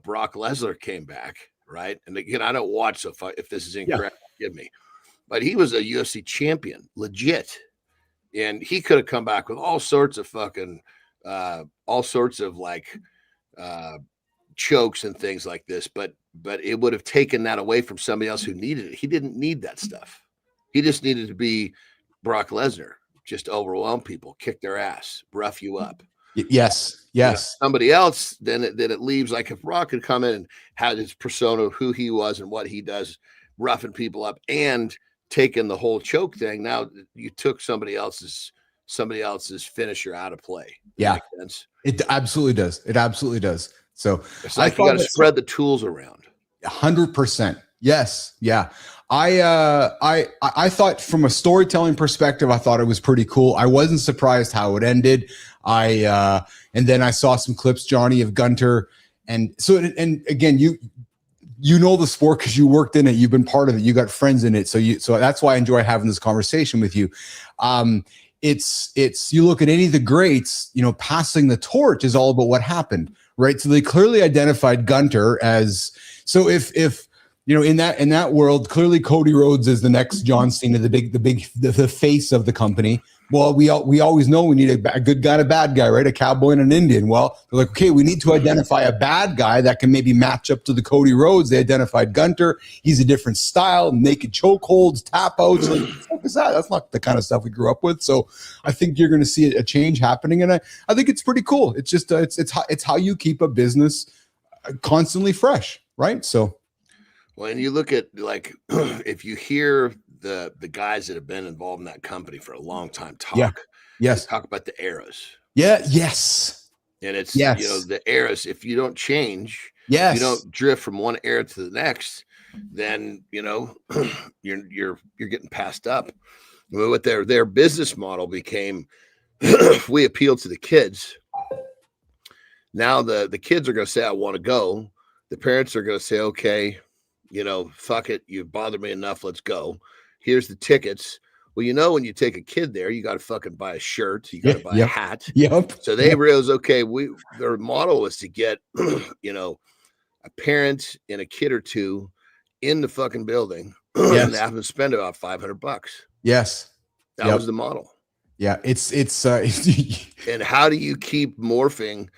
Brock Lesnar came back, right? And again, I don't watch, so if this is incorrect, forgive me. But he was a UFC champion, legit, and he could have come back with all sorts of chokes and things like this. But it would have taken that away from somebody else who needed it. He didn't need that stuff. He just needed to be Brock Lesnar, just overwhelm people, kick their ass, rough you up. Yes. Somebody else, then it leaves, like if Brock could come in and had his persona of who he was and what he does, roughing people up and taking the whole choke thing. Now you took somebody else's finisher out of play. Yeah. It absolutely does. So it's like you got to spread the tools around. 100%. Yes. Yeah. I thought from a storytelling perspective, I thought it was pretty cool. I wasn't surprised how it ended. And then I saw some clips, Johnny, of Gunter. And so, and again, you know the sport because you worked in it. You've been part of it. You got friends in it. So that's why I enjoy having this conversation with you. It's you look at any of the greats, passing the torch is all about what happened, right? So they clearly identified Gunter as, so if in that world, clearly Cody Rhodes is the next John Cena, the face of the company. Well, we always know we need a good guy and a bad guy, right? A cowboy and an Indian. Well, they're like, okay, we need to identify a bad guy that can maybe match up to the Cody Rhodes. They identified Gunter. He's a different style, naked chokeholds, tap outs. Like, what is that? That's not the kind of stuff we grew up with. So I think you're going to see a change happening, and I think it's pretty cool. It's just it's how you keep a business constantly fresh, right? So. Well, and you look at if you hear the guys that have been involved in that company for a long time talk about the eras. Yeah. Yes. And it's the eras. If you don't change, you don't drift from one era to the next, then you're getting passed up. What their business model became, we appeal to the kids. Now the kids are going to say, I want to go. The parents are going to say, okay, fuck it. You bothered me enough. Let's go. Here's the tickets. Well, when you take a kid there, you got to fucking buy a shirt. You got to buy a hat. Yep. So they realized, okay, their model was to get, a parent and a kid or two in the fucking building and have them spend about $500. Yes. That was the model. Yeah. It's and how do you keep morphing,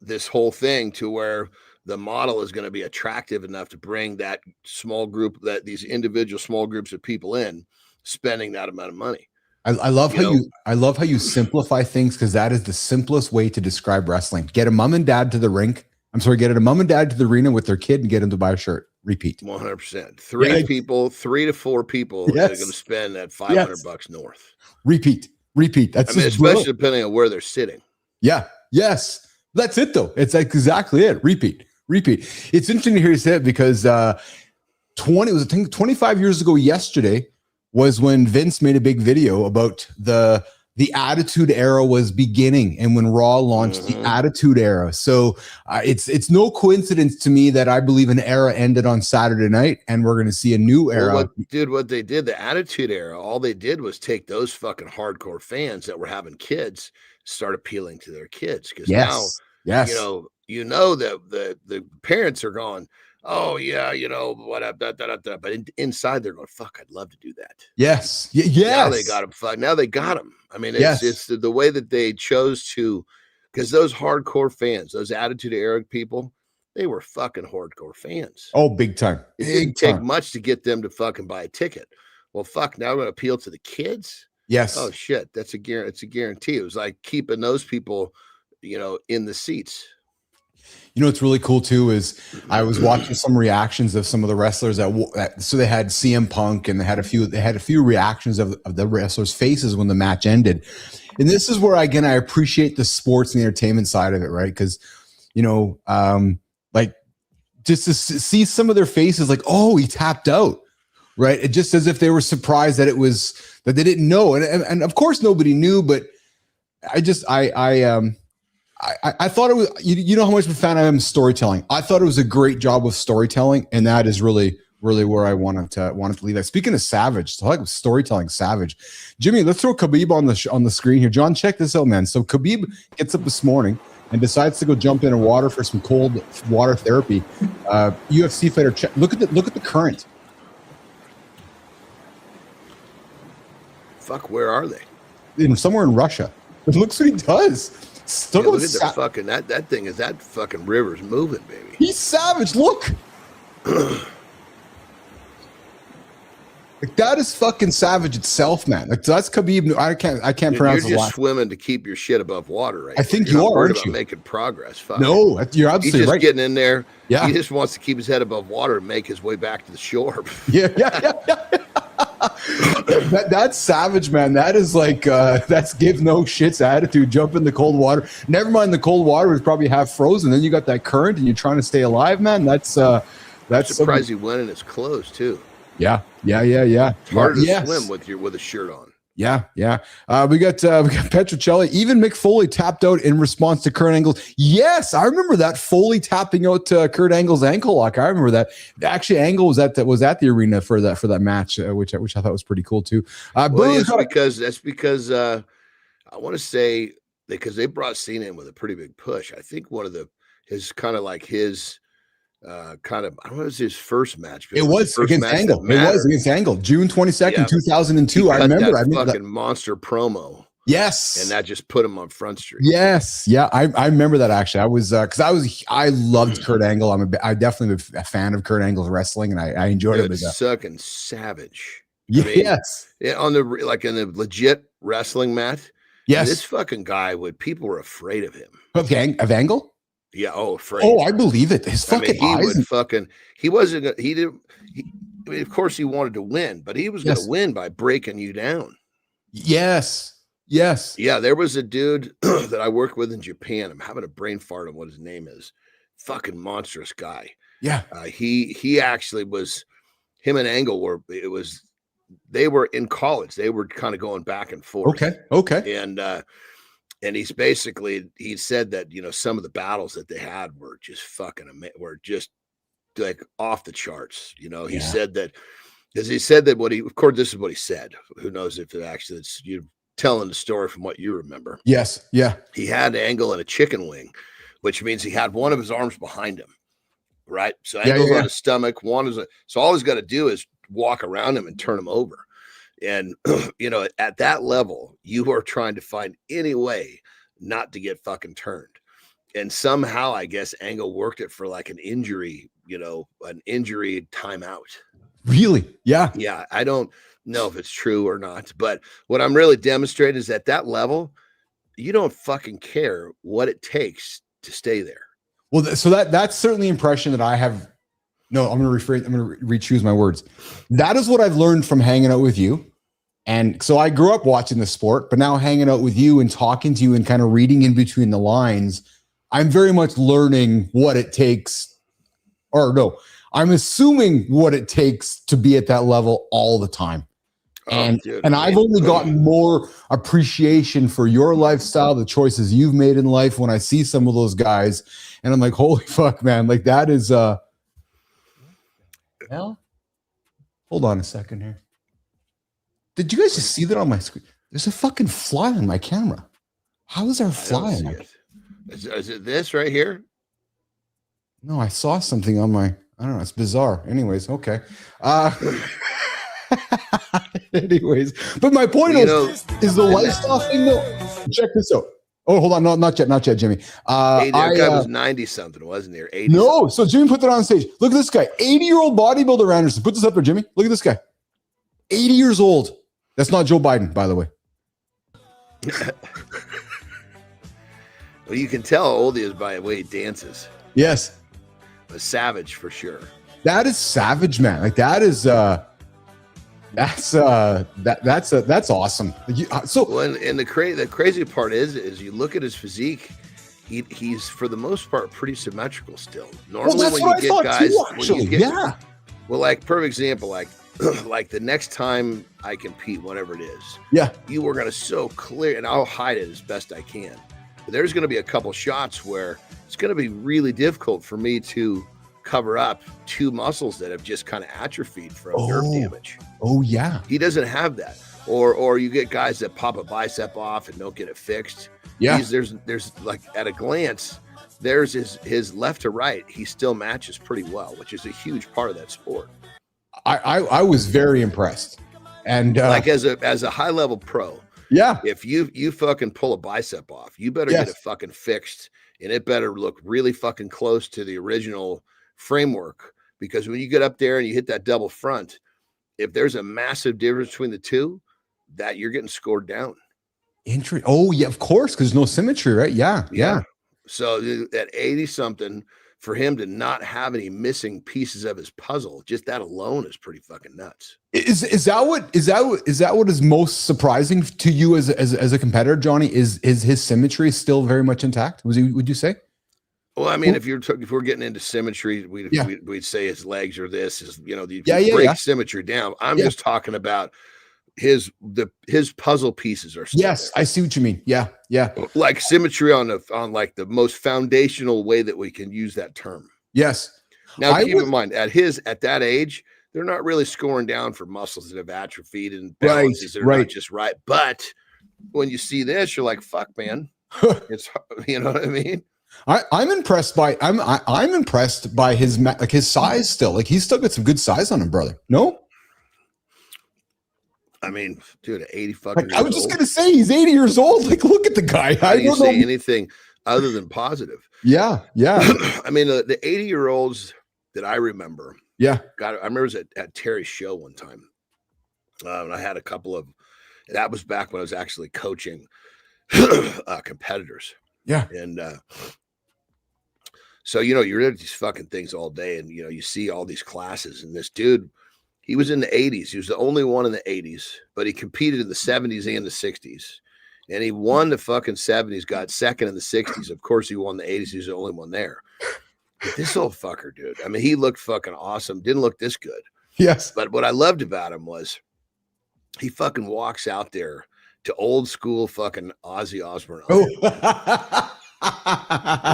this whole thing to where the model is going to be attractive enough to bring that small group, these individual small groups of people in, spending that amount of money. I love how you simplify things, because that is the simplest way to describe wrestling. Get a mom and dad to the rink, I'm sorry, get a mom and dad to the arena with their kid and get them to buy a shirt. Repeat. 100%. Three to four people are going to spend that $500 north. Repeat. That's especially depending on where they're sitting. Yeah. Yes. That's it though. It's like exactly it. Repeat. It's interesting to hear you say it because 25 years ago yesterday was when Vince made a big video about the Attitude Era was beginning, and when Raw launched the Attitude Era. So it's no coincidence to me that I believe an era ended on Saturday night, and we're going to see a new era. What they did, the Attitude Era, all they did was take those fucking hardcore fans that were having kids, start appealing to their kids, because now, you know that the parents are going, oh yeah, what up, but inside they're going, fuck, I'd love to do that. Yes. Now they got him. Now they got him. I mean, it's the way that they chose to, because those hardcore fans, those Attitude Era people, they were fucking hardcore fans. Oh, big time. It didn't take much to get them to fucking buy a ticket. Well, fuck, now we're going to appeal to the kids. Yes. Oh shit, it's a guarantee. It was like keeping those people, in the seats. What's really cool too is I was watching some reactions of some of the wrestlers so they had CM Punk, and they had a few reactions of the wrestlers' faces when the match ended. And this is where I appreciate the sports and the entertainment side of it, right? Because like just to see some of their faces, like, oh, he tapped out, right? It just as if they were surprised that that they didn't know, and of course nobody knew, but I thought it was, you know how much of a fan I am of storytelling. I thought it was a great job of storytelling, and that is really, really where I wanted to leave that. Speaking of Savage, so like storytelling, Savage. Jimmy, let's throw Khabib on the screen here. John, check this out, man. So Khabib gets up this morning and decides to go jump in water for some cold water therapy. UFC fighter, look at the current. Fuck, where are they? Somewhere in Russia. But look what he does. Look at the fucking that thing is that fucking river's moving, baby. He's savage. Look. Like that is fucking savage itself, man. Like that's Khabib. I can't pronounce it. You're just swimming to keep your shit above water, right? I think you are, aren't you? Making progress. Fuck. No, you're absolutely He's just right. Getting in there. Yeah. He just wants to keep his head above water and make his way back to the shore. Yeah. That's savage, man. That is like that's give no shits attitude. Jump in the cold water. Never mind, the cold water was probably half frozen. Then you got that current, and you're trying to stay alive, man. That's surprised he went in his clothes too. Yeah. It's harder to swim with a shirt on. Yeah. We got Petrocelli. Even Mick Foley tapped out in response to Kurt Angle's. Yes, I remember that. Foley tapping out Kurt Angle's ankle lock. I remember that. Actually, Angle was at the arena for that match, which I thought was pretty cool too. That's because I want to say because they brought Cena in with a pretty big push. I think one of his I don't know if it was his first match. It was against Angle. It was against Angle, June 22nd, 2002. I remember that fucking monster promo. Yes, and that just put him on Front Street. Yes, yeah, I remember that actually. I was I loved Kurt Angle. I definitely am a fan of Kurt Angle's wrestling, and I enjoyed it. Fucking savage. Yes, in the legit wrestling match. Yes, this fucking guy people were afraid of him. Of Angle. Yeah. Oh, afraid. Oh, I believe it. His fucking eyes. Of course, he wanted to win, but he was going to win by breaking you down. Yes. Yeah. There was a dude that I worked with in Japan. I'm having a brain fart on what his name is. Fucking monstrous guy. Yeah. He actually was. Him and Angle they were in college. They were kind of going back and forth. Okay. And he said that, some of the battles that they had were just were just like off the charts. He said that because he said that of course, this is what he said. Who knows if it's you telling the story from what you remember. Yes. Yeah. He had Angle in a chicken wing, which means he had one of his arms behind him. Right. So Angle's on his stomach. So all he's got to do is walk around him and turn him over. And, at that level, you are trying to find any way not to get fucking turned. And somehow, I guess, Angle worked it for like an injury timeout. Really? Yeah. Yeah. I don't know if it's true or not. But what I'm really demonstrating is at that level, you don't fucking care what it takes to stay there. Well, so that's certainly the impression that I have. No, I'm going to re-choose my words. That is what I've learned from hanging out with you. And so I grew up watching the sport, but now hanging out with you and talking to you and kind of reading in between the lines, I'm very much learning what it takes, or no, I'm assuming what it takes to be at that level all the time. And I've only gotten more appreciation for your lifestyle, the choices you've made in life when I see some of those guys. And I'm like, holy fuck, man. Like that is, well, hold on a second here. Did you guys just see that on my screen? There's a fucking fly on my camera. How is there a fly on it? Is it this right here? No, I saw something on my, I don't know. It's bizarre. Anyways, okay. Anyways, but my point is the lifestyle thing though. Check this out. Oh, hold on. No, not yet, Jimmy. That guy was 90 something, wasn't he? 80 no, so Jimmy put that on stage. Look at this guy, 80-year-old bodybuilder Anderson. Put this up there, Jimmy. Look at this guy. 80 years old. That's not Joe Biden, by the way. Well, you can tell how old he is by the way he dances. Yes. A savage for sure. That is savage, man. Like that is that's awesome. So and the crazy part is you look at his physique, he's for the most part pretty symmetrical still. Normally when you get guys well, like perfect example, like like the next time I compete, whatever it is, you are gonna so clear, and I'll hide it as best I can. But there's gonna be a couple shots where it's gonna be really difficult for me to cover up two muscles that have just kind of atrophied from nerve damage. Oh yeah. He doesn't have that. Or you get guys that pop a bicep off and don't get it fixed. Yeah. There's like at a glance, there's his left to right, he still matches pretty well, which is a huge part of that sport. I was very impressed. And like as a high level pro, if you fucking pull a bicep off, you better get it fucking fixed, and it better look really fucking close to the original framework, because when you get up there and you hit that double front, if there's a massive difference between the two, that you're getting scored down. Oh yeah, of course, because no symmetry, right? Yeah. So at 80 something, for him to not have any missing pieces of his puzzle, just that alone is pretty fucking nuts. Is that what is most surprising to you as a competitor, Johnny? Is his symmetry still very much intact? Would you say? Well, I mean, if we're getting into symmetry, we'd say his legs or this is, break symmetry down. I'm just talking about his puzzle pieces are still there. I see what you mean. Yeah. Like symmetry on like the most foundational way that we can use that term. Yes. Now keep in mind at that age, they're not really scoring down for muscles that have atrophied and balances that are not just right. But when you see this, you're like, fuck, man. It's, you know what I mean? I'm impressed by I'm impressed by his size still. Like he's still got some good size on him, brother. No? I mean, dude, 80 fucking I was just gonna say he's 80 years old. Like, look at the guy. How do you say anything other than positive? Yeah. I mean, the 80-year-olds that I remember. Yeah. I remember it was at Terry's show one time. And I had a couple of, that was back when I was actually coaching competitors. Yeah. And so, you're at these fucking things all day, and, you see all these classes, and this dude, he was in the 80s. He was the only one in the 80s, but he competed in the 70s and the 60s. And he won the fucking 70s, got second in the 60s. Of course, he won the 80s. He was the only one there. But this old fucker, dude, I mean, he looked fucking awesome. Didn't look this good. Yes. But what I loved about him was he fucking walks out there to old school fucking Ozzy Osbourne. Oh.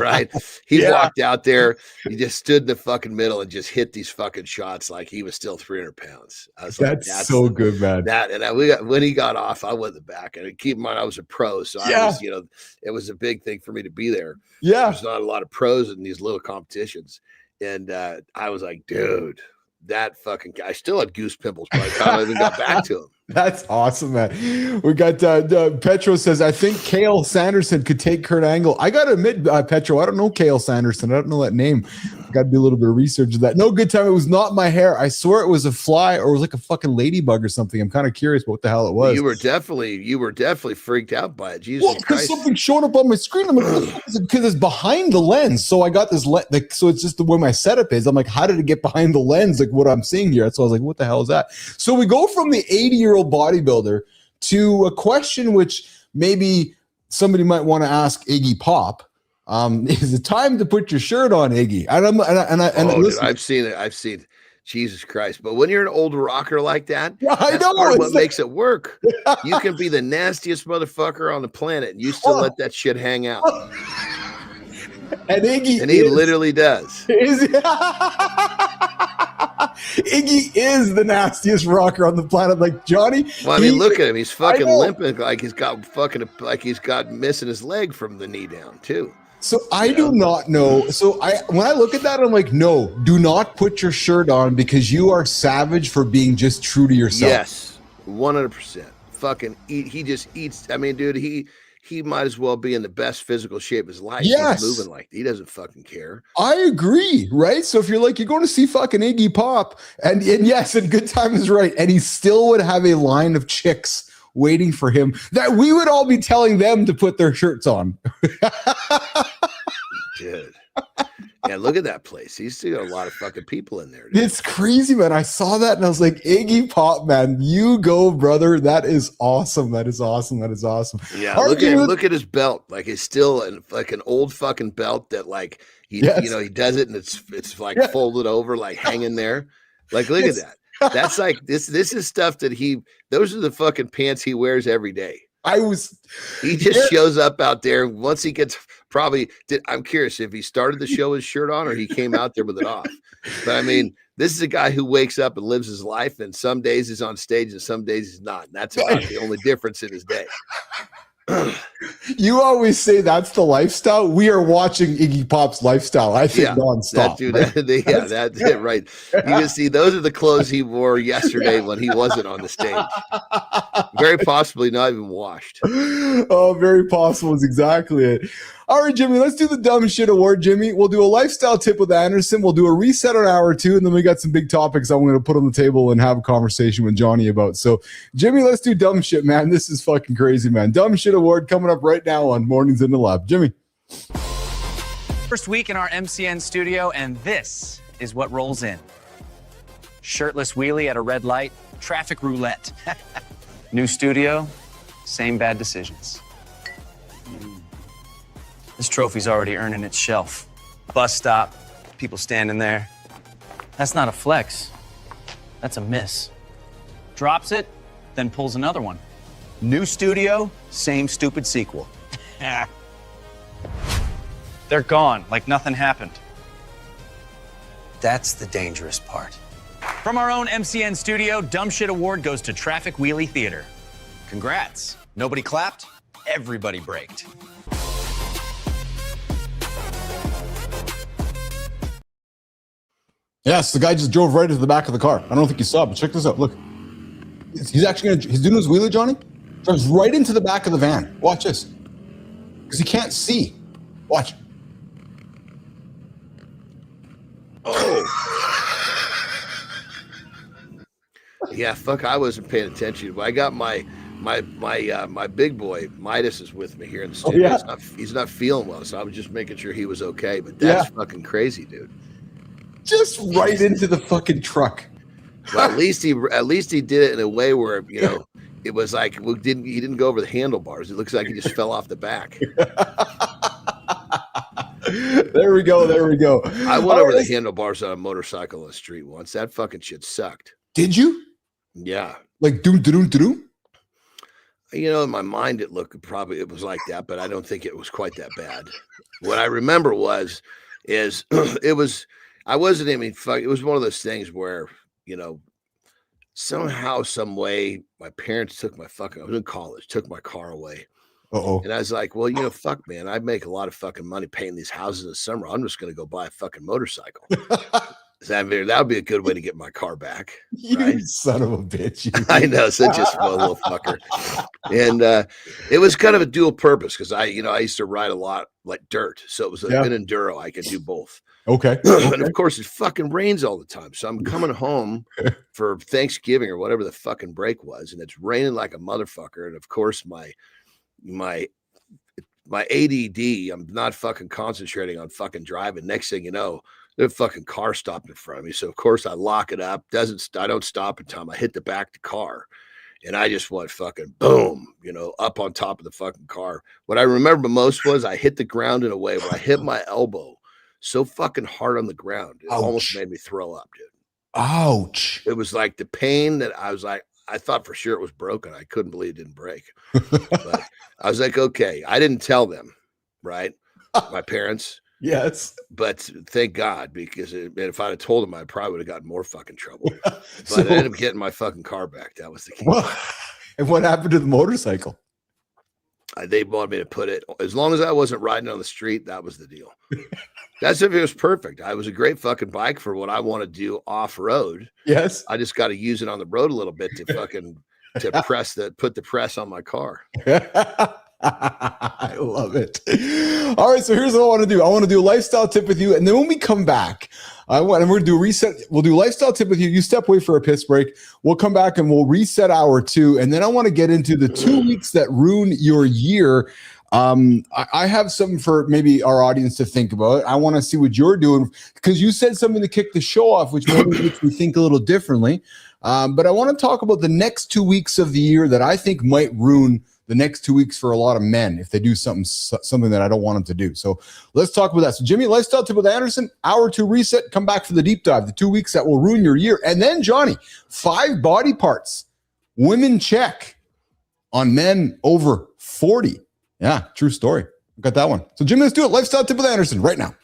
Right. He walked out there. He just stood in the fucking middle and just hit these fucking shots like he was still 300 pounds. I was that's like, that's so good, man. When he got off, I went in the back. And keep in mind, I was a pro. So I was, it was a big thing for me to be there. Yeah. There's not a lot of pros in these little competitions. And I was like, dude, that fucking guy. I still had goose pimples by the time I even got back to him. That's awesome, man. We got Petro says, I think Kale Sanderson could take Kurt Angle. I got to admit, Petro, I don't know Kale Sanderson. I don't know that name. got to do a little bit of research of that. No, good time. It was not my hair. I swear it was a fly or it was like a fucking ladybug or something. I'm kind of curious about what the hell it was. You were definitely freaked out by it. Jesus Well, because Christ. something showed up on my screen. I'm like, because it's behind the lens. So I got this, so it's just the way my setup is. I'm like, how did it get behind the lens? Like what I'm seeing here. So I was like, what the hell is that? So we go from the 80-year-old bodybuilder to a question which maybe somebody might want to ask Iggy Pop. Is it time to put your shirt on, Iggy? Dude, I've seen it. Jesus Christ. But when you're an old rocker like that, I that's know part of what makes it work. You can be the nastiest motherfucker on the planet and you still let that shit hang out. And Iggy he literally does. Iggy is the nastiest rocker on the planet. Like Johnny. Well, I mean, look at him. He's fucking limping like he's got missing his leg from the knee down too. So I do not know. So when I look at that, I'm like, no, do not put your shirt on because you are savage for being just true to yourself. Yes, 100%. Fucking eat. He just eats. I mean, dude, he might as well be in the best physical shape of his life. Yes. He's moving like he doesn't fucking care. I agree, right? So if you're like, you're going to see fucking Iggy Pop, and yes, and Good Time is right, and he still would have a line of chicks waiting for him that we would all be telling them to put their shirts on. Dude. Yeah, look at that place. He's still got a lot of fucking people in there. Dude. It's crazy, man. I saw that and I was like, Iggy Pop, man, you go, brother. That is awesome. That is awesome. That is awesome. Yeah, look at his belt. Like it's still like an old fucking belt that like he does it and it's like folded over, like hanging there. Like look at that. That's like this is stuff that those are the fucking pants he wears every day. He just shows up out there once he gets I'm curious if he started the show with his shirt on or he came out there with it off. But I mean, this is a guy who wakes up and lives his life, and some days he's on stage and some days he's not. And that's about the only difference in his day. You always say that's the lifestyle. We are watching Iggy Pop's lifestyle, I think, nonstop. That's it, right. You can see those are the clothes he wore yesterday when he wasn't on the stage. Very possibly not even washed. Oh, very possible is exactly it. All right, Jimmy, let's do the dumb shit award, Jimmy. We'll do a lifestyle tip with Anderson. We'll do a reset on hour 2, and then we got some big topics I'm going to put on the table and have a conversation with Johnny about. So, Jimmy, let's do dumb shit, man. This is fucking crazy, man. Dumb shit award coming up right now on Mornings in the Lab. Jimmy. First week in our MCN studio, and this is what rolls in. Shirtless wheelie at a red light, traffic roulette. New studio, same bad decisions. This trophy's already earning its shelf. Bus stop, people standing there. That's not a flex. That's a miss. Drops it, then pulls another one. New studio, same stupid sequel. They're gone, like nothing happened. That's the dangerous part. From our own MCN studio, Dumb Shit Award goes to Traffic Wheelie Theater. Congrats. Nobody clapped, everybody braked. Yes, the guy just drove right into the back of the car. I don't think you saw it, but check this out. Look. He's doing his wheelie, Johnny. Drives right into the back of the van. Watch this. Because he can't see. Watch. Yeah, fuck, I wasn't paying attention. I got my big boy Midas is with me here in the studio. Oh, yeah. He's not feeling well, so I was just making sure he was okay. But that's fucking crazy, dude. Just right into the fucking truck. Well, at least he did it in a way where it was like he didn't go over the handlebars. It looks like he just fell off the back. There we go. I went over the handlebars on a motorcycle on the street once. That fucking shit sucked. Did you? Yeah. Like doom. In my mind it was like that, but I don't think it was quite that bad. What I remember I wasn't even fuck. It was one of those things where, somehow, some way, my parents I was in college, took my car away. Uh-oh. And I was like, well, fuck, man, I make a lot of fucking money paying these houses in the summer. I'm just going to go buy a fucking motorcycle. That would be a good way to get my car back. You right? son of a bitch. I know, such a small little fucker. And it was kind of a dual purpose because I used to ride a lot like dirt. So it was an enduro. I could do both. Okay. And of course, it fucking rains all the time. So I'm coming home for Thanksgiving or whatever the fucking break was, and it's raining like a motherfucker. And of course, my ADD, I'm not fucking concentrating on fucking driving. Next thing you know, the fucking car stopped in front of me. So of course I lock it up. I don't stop in time. I hit the back of the car and I just went fucking boom, up on top of the fucking car. What I remember most was I hit the ground in a way where I hit my elbow so fucking hard on the ground. It almost made me throw up, dude. Ouch. It was like the pain that I was like, I thought for sure it was broken. I couldn't believe it didn't break. But I was like, okay, I didn't tell them, right? My parents. Yes. But thank God, because if I'd have told them, I probably would have gotten more fucking trouble. But I ended up getting my fucking car back. That was the key. And what happened to the motorcycle? They wanted me to put it, as long as I wasn't riding on the street, that was the deal. That's if it was perfect. I was a great fucking bike for what I want to do off-road. Yes. I just got to use it on the road a little bit to fucking put the press on my car. I love it. All right, so here's what I want to do. I want to do a lifestyle tip with you, and then when we come back, we're going to do a reset. We'll do lifestyle tip with you. You step away for a piss break. We'll come back and we'll reset hour 2, and then I want to get into the 2 weeks that ruin your year. I have something for maybe our audience to think about. I want to see what you're doing because you said something to kick the show off, which maybe makes me think a little differently. But I want to talk about the next 2 weeks of the year that I think might ruin the next 2 weeks for a lot of men if they do something that I don't want them to do. So let's talk about that. So Jimmy, lifestyle tip with Anderson, hour 2 reset, come back for the deep dive, the 2 weeks that will ruin your year. And then Johnny, 5 body parts women check on men over 40. Yeah, true story. Got that one. So Jimmy, let's do it. Lifestyle tip with Anderson right now.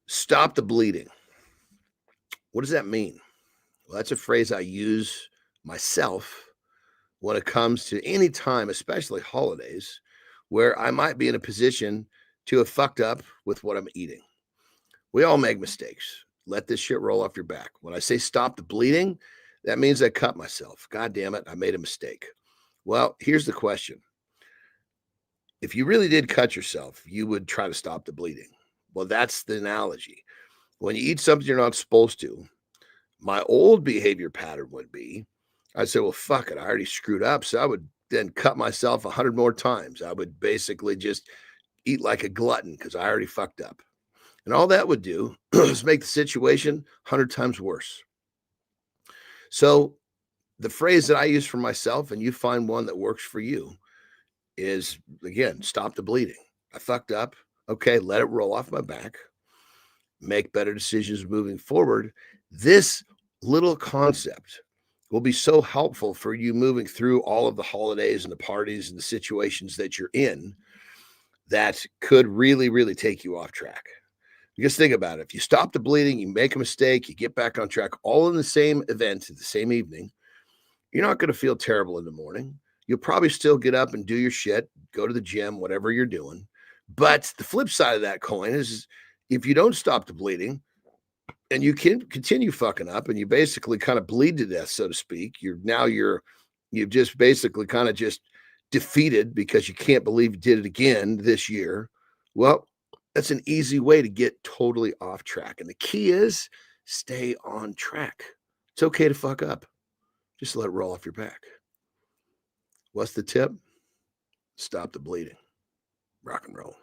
Stop the bleeding. What does that mean? Well, that's a phrase I use myself when it comes to any time, especially holidays, where I might be in a position to have fucked up with what I'm eating. We all make mistakes. Let this shit roll off your back. When I say stop the bleeding, that means I cut myself. God damn it, I made a mistake. Well, here's the question. If you really did cut yourself, you would try to stop the bleeding. Well, that's the analogy. When you eat something you're not supposed to, my old behavior pattern would be, I'd say, well, fuck it. I already screwed up. So I would then cut myself 100 more times. I would basically just eat like a glutton because I already fucked up. And all that would do is make the situation 100 times worse. So the phrase that I use for myself, and you find one that works for you, is, again, stop the bleeding. I fucked up. Okay, let it roll off my back. Make better decisions moving forward. This little concept will be so helpful for you moving through all of the holidays and the parties and the situations that you're in that could really, really take you off track. Because think about it. If you stop the bleeding, you make a mistake, you get back on track, all in the same event, the same evening, you're not going to feel terrible in the morning. You'll probably still get up and do your shit, go to the gym, whatever you're doing. But the flip side of that coin is if you don't stop the bleeding and you can continue fucking up and you basically kind of bleed to death, so to speak, you've just basically kind of just defeated because you can't believe you did it again this year. Well, that's an easy way to get totally off track. And the key is stay on track. It's okay to fuck up. Just let it roll off your back. What's the tip? Stop the bleeding. Rock and roll.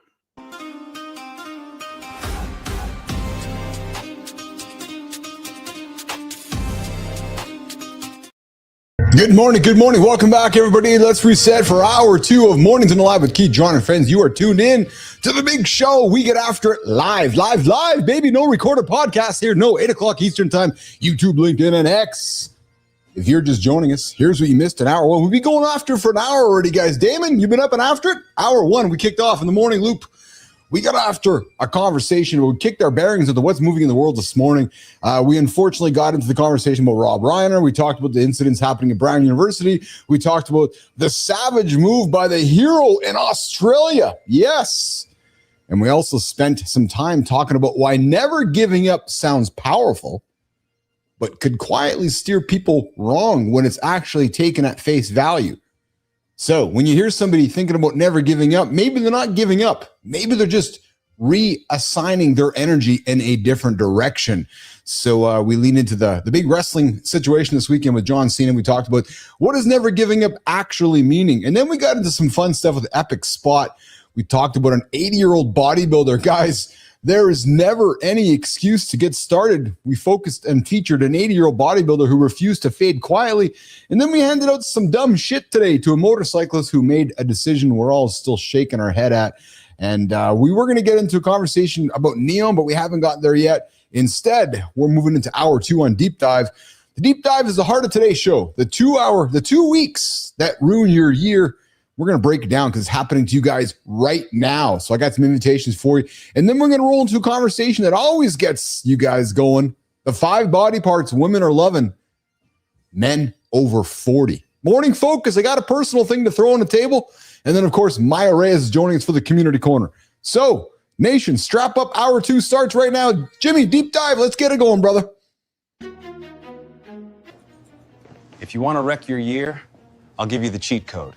Good morning. Good morning. Welcome back, everybody. Let's reset for hour 2 of Mornings in the Live with Keith, John, and friends. You are tuned in to the big show. We get after it live, baby. No recorded podcast here. No 8 o'clock Eastern time. YouTube, LinkedIn, and X. If you're just joining us, here's what you missed an hour 1. We'll be going after for an hour already, guys. Damon, you've been up and after it? Hour 1, we kicked off in the morning loop we got after a conversation. We kicked our bearings into what's moving in the world this morning. We unfortunately got into the conversation about Rob Reiner. We talked about the incidents happening at Brown University. We talked about the savage move by the hero in Australia. Yes. And we also spent some time talking about why never giving up sounds powerful, but could quietly steer people wrong when it's actually taken at face value. So when you hear somebody thinking about never giving up, maybe they're not giving up. Maybe they're just reassigning their energy in a different direction. So we lean into the big wrestling situation this weekend with John Cena. We talked about what is never giving up actually meaning. And then we got into some fun stuff with Epic Spot. We talked about an 80-year-old bodybuilder. Guys, there is never any excuse to get started. We focused and featured an 80-year-old bodybuilder who refused to fade quietly. And then we handed out some dumb shit today to a motorcyclist who made a decision we're all still shaking our head at. And we were going to get into a conversation about Neon, but we haven't gotten there yet. Instead, we're moving into hour 2 on Deep Dive. The Deep Dive is the heart of today's show. The 2 weeks that ruin your year. We're going to break it down because it's happening to you guys right now. So I got some invitations for you. And then we're going to roll into a conversation that always gets you guys going. The 5 body parts women are loving. Men over 40. Morning focus. I got a personal thing to throw on the table. And then, of course, Maya Reyes is joining us for the Community Corner. So, nation, strap up. Hour 2 starts right now. Jimmy, Deep Dive. Let's get it going, brother. If you want to wreck your year, I'll give you the cheat code.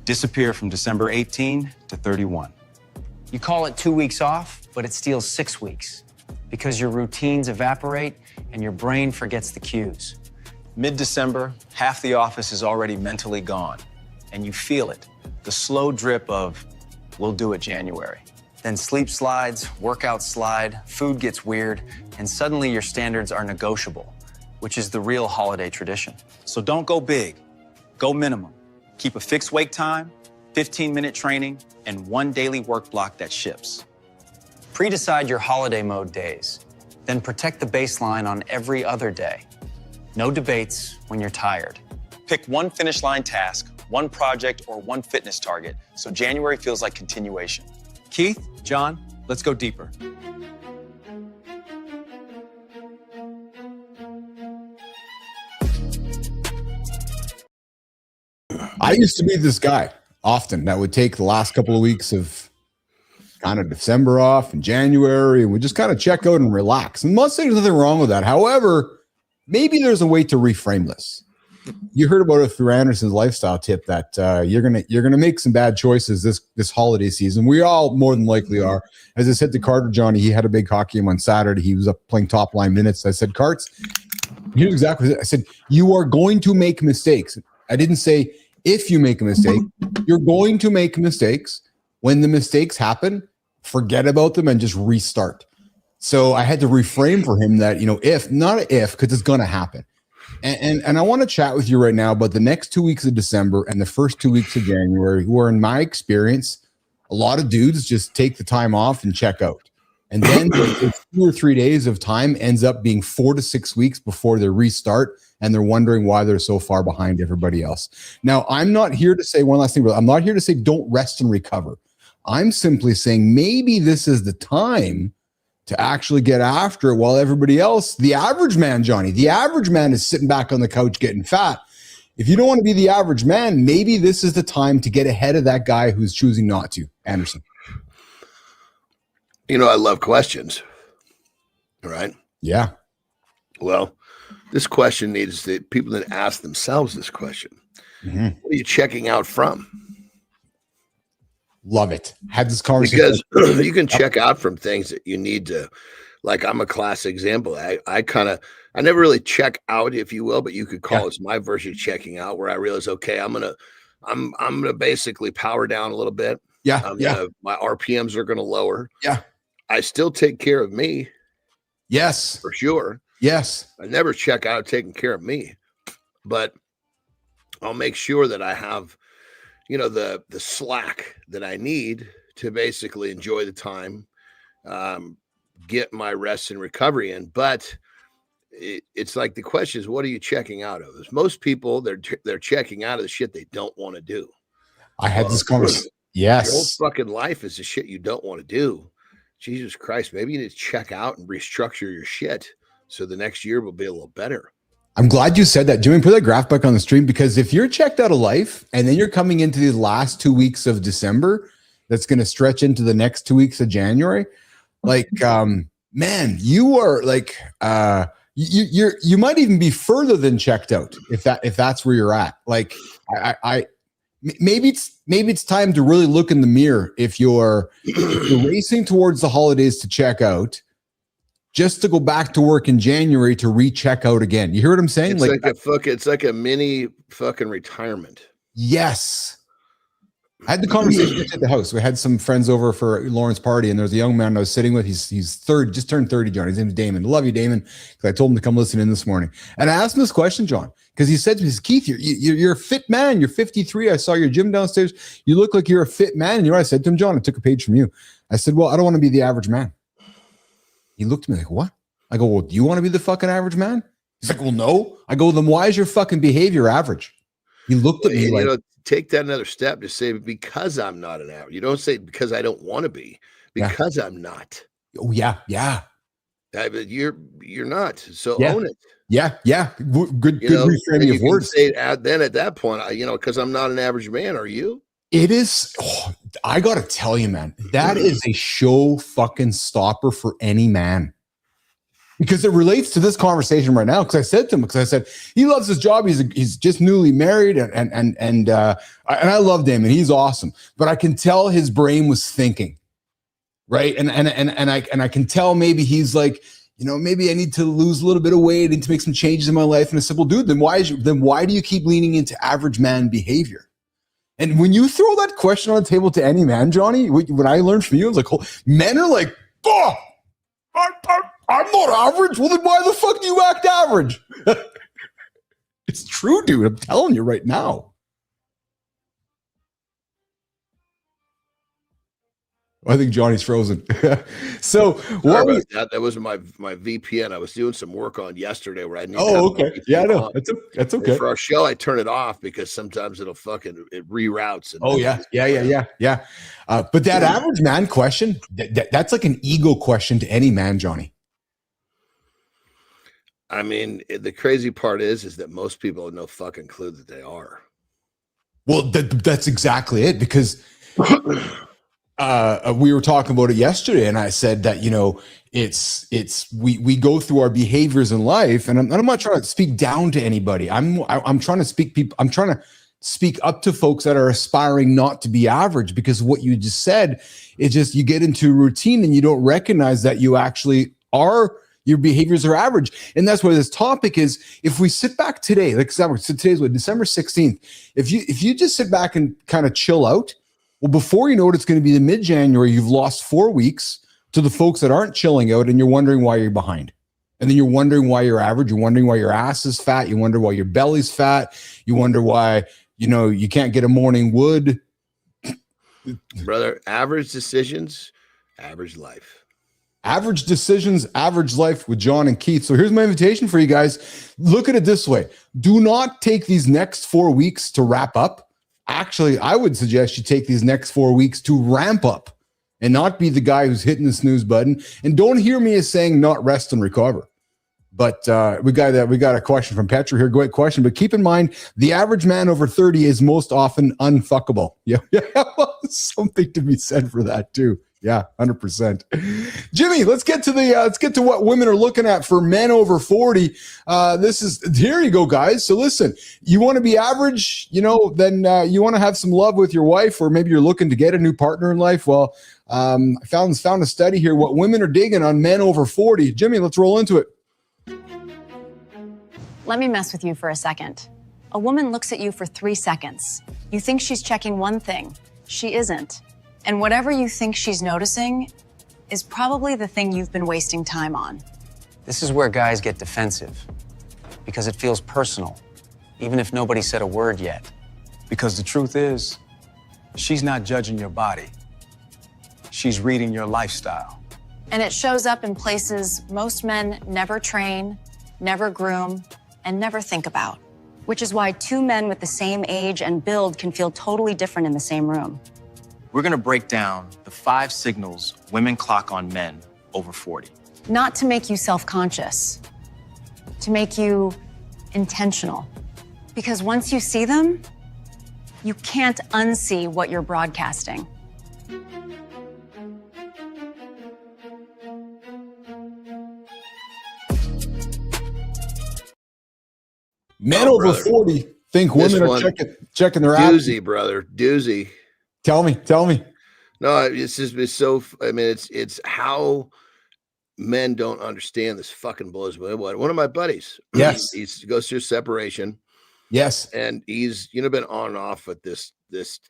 Disappear from December 18 to 31. You call it 2 weeks off, but it steals 6 weeks because your routines evaporate and your brain forgets the cues. Mid-December, half the office is already mentally gone, and you feel it, the slow drip of, we'll do it January. Then sleep slides, workouts slide, food gets weird, and suddenly your standards are negotiable, which is the real holiday tradition. So don't go big, go minimum. Keep a fixed wake time, 15-minute training, and 1 daily work block that ships. Pre-decide your holiday mode days, then protect the baseline on every other day. No debates when you're tired. Pick one finish line task, one project, or one fitness target, so January feels like continuation. Keith, John, let's go deeper. I used to be this guy often that would take the last couple of weeks of kind of December off and January, and we just kind of check out and relax. And most there's nothing wrong with that. However, maybe there's a way to reframe this. You heard about it through Anderson's lifestyle tip that you're gonna make some bad choices this holiday season. We all more than likely are. As I said to Carter Johnny, he had a big hockey game on Saturday. He was up playing top line minutes. I said, Carts, here's exactly what I said. You are going to make mistakes. I didn't say if you make a mistake, you're going to make mistakes. When the mistakes happen, forget about them and just restart. So I had to reframe for him that, if, not if, because it's going to happen. And I want to chat with you right now about the next 2 weeks of December and the first 2 weeks of January, where in my experience, a lot of dudes just take the time off and check out. And then the 2 or 3 days of time ends up being 4 to 6 weeks before they restart. And they're wondering why they're so far behind everybody else. Now, I'm not here to say one last thing, but I'm not here to say don't rest and recover. I'm simply saying maybe this is the time to actually get after it while everybody else, the average man, Johnny, the average man is sitting back on the couch getting fat. If you don't want to be the average man, maybe this is the time to get ahead of that guy who's choosing not to. Anderson. I love questions. Right? Yeah. Well, this question needs the people that ask themselves this question. Mm-hmm. What are you checking out from? Love it. Had this conversation. Because you can check out from things that you need to, like I'm a classic example. I never really check out, if you will, but you could call it my version of checking out, where I realize, okay, I'm gonna basically power down a little bit. My RPMs are gonna lower. Yeah. I still take care of me. Yes. For sure. Yes. I never check out taking care of me, but I'll make sure that I have, the slack that I need to basically enjoy the time, get my rest and recovery in. But it's like the question is, what are you checking out of? Most people, they're checking out of the shit they don't want to do. I had this conversation. Your whole Yes. fucking life is the shit you don't want to do. Jesus Christ, maybe you need to check out and restructure your shit so the next year will be a little better. I'm glad you said that. Jimmy, put that graph back on the stream, because if you're checked out of life and then you're coming into these last 2 weeks of December, that's going to stretch into the next 2 weeks of January. Like, man, you are like, you might even be further than checked out if that's where you're at. Like, maybe it's time to really look in the mirror if you're racing towards the holidays to check out, just to go back to work in January to recheck out again. You hear what I'm saying? It's like a mini fucking retirement. Yes. I had the conversation at the house. We had some friends over for Lauren's party, and there's a young man I was sitting with. He's just turned 30, John. His name's Damon. Love you, Damon. Because I told him to come listen in this morning. And I asked him this question, John, because he said to me, Keith, you're a fit man. You're 53. I saw your gym downstairs. You look like you're a fit man. And you know what I said to him, John? I took a page from you. I said, well, I don't want to be the average man. He looked at me like, what? I go, well, do you want to be the fucking average man? He's like, well, no. I go, then why is your fucking behavior average? He looked at me like, take that another step to say, because I'm not an average. You don't say because I don't want to be, because I'm not. Oh yeah. Yeah. You're not. So Yeah. own it. Yeah. Yeah. Good reframing of words. Say then at that point, because I'm not an average man. Are you? It is. I got to tell you, man, that is a show fucking stopper for any man. Because it relates to this conversation right now. Because I said to him, he loves his job. He's just newly married, and I love him, and he's awesome. But I can tell his brain was thinking, right? And I can tell maybe he's like, maybe I need to lose a little bit of weight. I need to make some changes in my life. And I said, well, dude, then why do you keep leaning into average man behavior? And when you throw that question on the table to any man, Johnny, what I learned from you, I was like, men are like, oh, I'm not average. Well, then why the fuck do you act average? It's true, dude. I'm telling you right now. I think Johnny's frozen. So that was my VPN. I was doing some work on yesterday where I need. Okay. Yeah, no, that's okay. And for our show, I turn it off because sometimes it reroutes. Yeah. But that average man question, that's like an ego question to any man, Johnny. I mean, the crazy part is that most people have no fucking clue that they are. Well, that's exactly it, because we were talking about it yesterday, and I said that we go through our behaviors in life, and I'm not trying to speak down to anybody. I'm trying to speak up to folks that are aspiring not to be average, because what you just said is just you get into routine and you don't recognize that you actually are. Your behaviors are average. And that's why this topic is, if we sit back today, like today's December 16th, if you just sit back and kind of chill out, well, before you know it, it's going to be the mid-January. You've lost 4 weeks to the folks that aren't chilling out, and you're wondering why you're behind. And then you're wondering why you're average. You're wondering why your ass is fat. You wonder why your belly's fat. You wonder why, you can't get a morning wood. Brother, average decisions, average life. Average decisions, average life with John and Keith. So here's my invitation for you guys. Look at it this way. Do not take these next 4 weeks to wrap up. Actually, I would suggest you take these next 4 weeks to ramp up and not be the guy who's hitting the snooze button. And don't hear me as saying not rest and recover. But we got a question from Petra here. Great question. But keep in mind, the average man over 30 is most often unfuckable. Yeah, something to be said for that too. Yeah, 100%. Jimmy, let's get to what women are looking at for men over 40. Here you go, guys. So listen, you want to be average, then you want to have some love with your wife, or maybe you're looking to get a new partner in life. Well, I found a study here, what women are digging on men over 40. Jimmy, let's roll into it. Let me mess with you for a second. A woman looks at you for 3 seconds. You think she's checking one thing. She isn't. And whatever you think she's noticing is probably the thing you've been wasting time on. This is where guys get defensive, because it feels personal, even if nobody said a word yet. Because the truth is, she's not judging your body. She's reading your lifestyle. And it shows up in places most men never train, never groom, and never think about. Which is why 2 men with the same age and build can feel totally different in the same room. We're gonna break down the 5 signals women clock on men over 40. Not to make you self-conscious, to make you intentional. Because once you see them, you can't unsee what you're broadcasting. Men over brother. 40 think This women are one, checking their apps. Doozy, brother. Doozy. Tell me. No, it's just been so. I mean, it's how men don't understand this. Fucking blows me away. One of my buddies, Yes. he goes through separation. Yes. And he's been on and off with this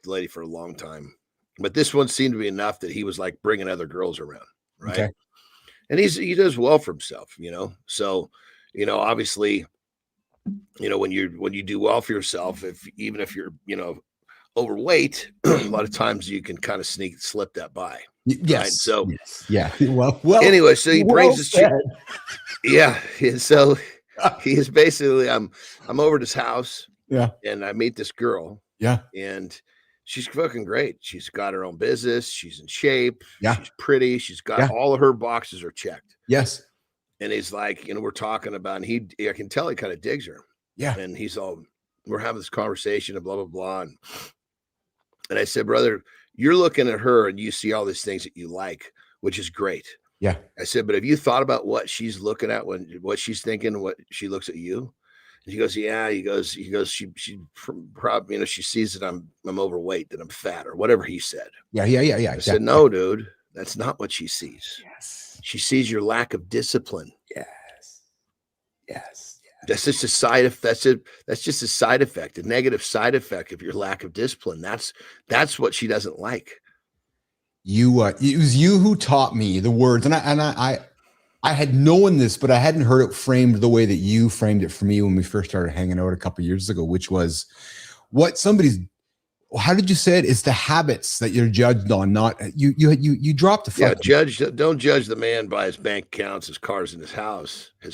lady for a long time, but this one seemed to be enough that he was like bringing other girls around, right? Okay. And he does well for himself, So, obviously, when you do well for yourself, even if you're overweight, a lot of times you can kind of slip that by. Yes. Right? So yes. Yeah. Well. Anyway, so he brings this chick. said. Yeah. And so he is basically I'm over at his house. Yeah. And I meet this girl. Yeah. And she's fucking great. She's got her own business. She's in shape. Yeah. She's pretty. She's got all of her boxes are checked. Yes. And he's like, we're talking about, and I can tell he kind of digs her. Yeah. And he's all, we're having this conversation and blah, blah, blah. And I said, brother, you're looking at her and you see all these things that you like, which is great. Yeah. I said, but have you thought about what she's looking at what she's thinking, what she looks at you? And he goes, yeah. He goes, she probably, she sees that I'm overweight, that I'm fat or whatever he said. Yeah. I said, no, dude, that's not what she sees. Yes. She sees your lack of discipline. Yes. That's just a side effect. That's just a side effect, a negative side effect of your lack of discipline. That's what she doesn't like. It was you who taught me the words, and I had known this, but I hadn't heard it framed the way that you framed it for me when we first started hanging out a couple of years ago, which was how did you say it? It's the habits that you're judged on, not you dropped the fuck. Yeah, don't judge the man by his bank accounts, his cars, and his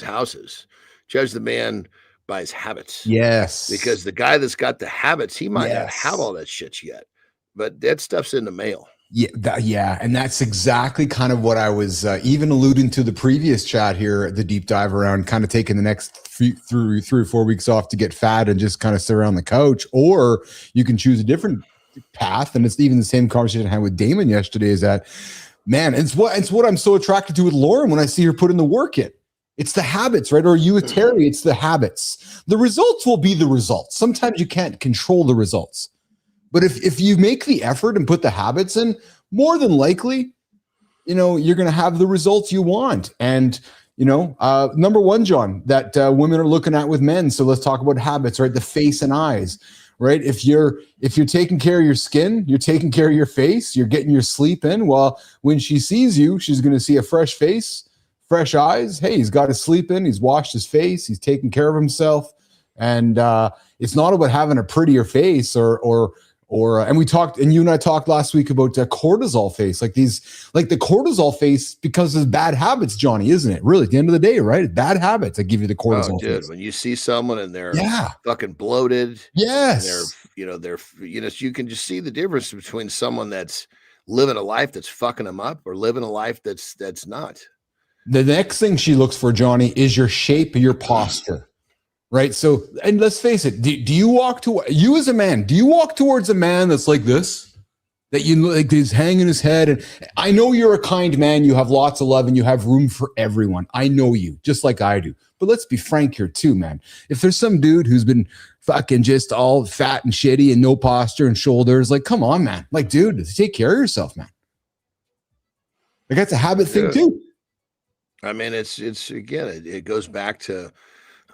houses. Judge the man by his habits. Yes. Because the guy that's got the habits, he might not have all that shit yet, but that stuff's in the mail. Yeah. And that's exactly kind of what I was even alluding to the previous chat here, the deep dive around kind of taking the next 3 or 4 weeks off to get fat and just kind of sit around the couch, or you can choose a different path. And it's even the same conversation I had with Damon yesterday is that, man, it's what I'm so attracted to with Lauren when I see her put in the work in. It's the habits, right? Or you with Terry, it's the habits. The results will be the results. Sometimes you can't control the results. But if you make the effort and put the habits in, more than likely, you're going to have the results you want. And, number one, John, that women are looking at with men. So let's talk about habits, right? The face and eyes, right? If you're taking care of your skin, you're taking care of your face, you're getting your sleep in. Well, when she sees you, she's going to see a fresh face, fresh eyes. Hey, he's got his sleep in. He's washed his face. He's taking care of himself. And it's not about having a prettier face or and we talked, and you and I talked last week about cortisol face, like the cortisol face because of bad habits, Johnny, isn't it? Really, at the end of the day, right? Bad habits that give you the cortisol face. Dude, when you see someone and they're fucking bloated, yes, they're you can just see the difference between someone that's living a life that's fucking them up or living a life that's not. The next thing she looks for, Johnny, is your shape, your posture. Right. So, and let's face it, do you you as a man, do you walk towards a man that's like this, that like he's hanging his head? And I know you're a kind man. You have lots of love and you have room for everyone. I know you just like I do. But let's be frank here too, man. If there's some dude who's been fucking just all fat and shitty and no posture and shoulders, like, come on, man. Like, dude, take care of yourself, man. Like, that's a habit thing too. I mean, it's again, it goes back to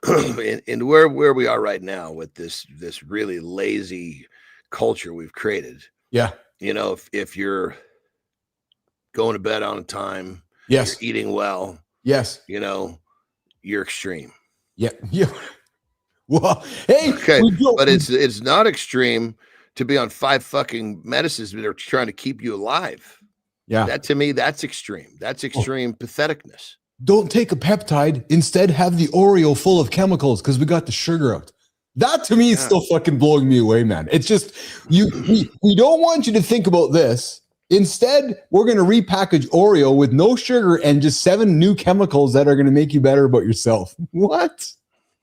and where we are right now with this really lazy culture we've created. Yeah. If you're going to bed on time, yes, you're eating well, yes, you're extreme. Yeah. Well, hey, okay, but it's not extreme to be on 5 fucking medicines that are trying to keep you alive. Yeah. That to me, that's extreme. That's extreme patheticness. Don't take a peptide. Instead, have the Oreo full of chemicals because we got the sugar out. That to me is still fucking blowing me away, man. It's just we don't want you to think about this. Instead, we're going to repackage Oreo with no sugar and just 7 new chemicals that are going to make you better about yourself. What?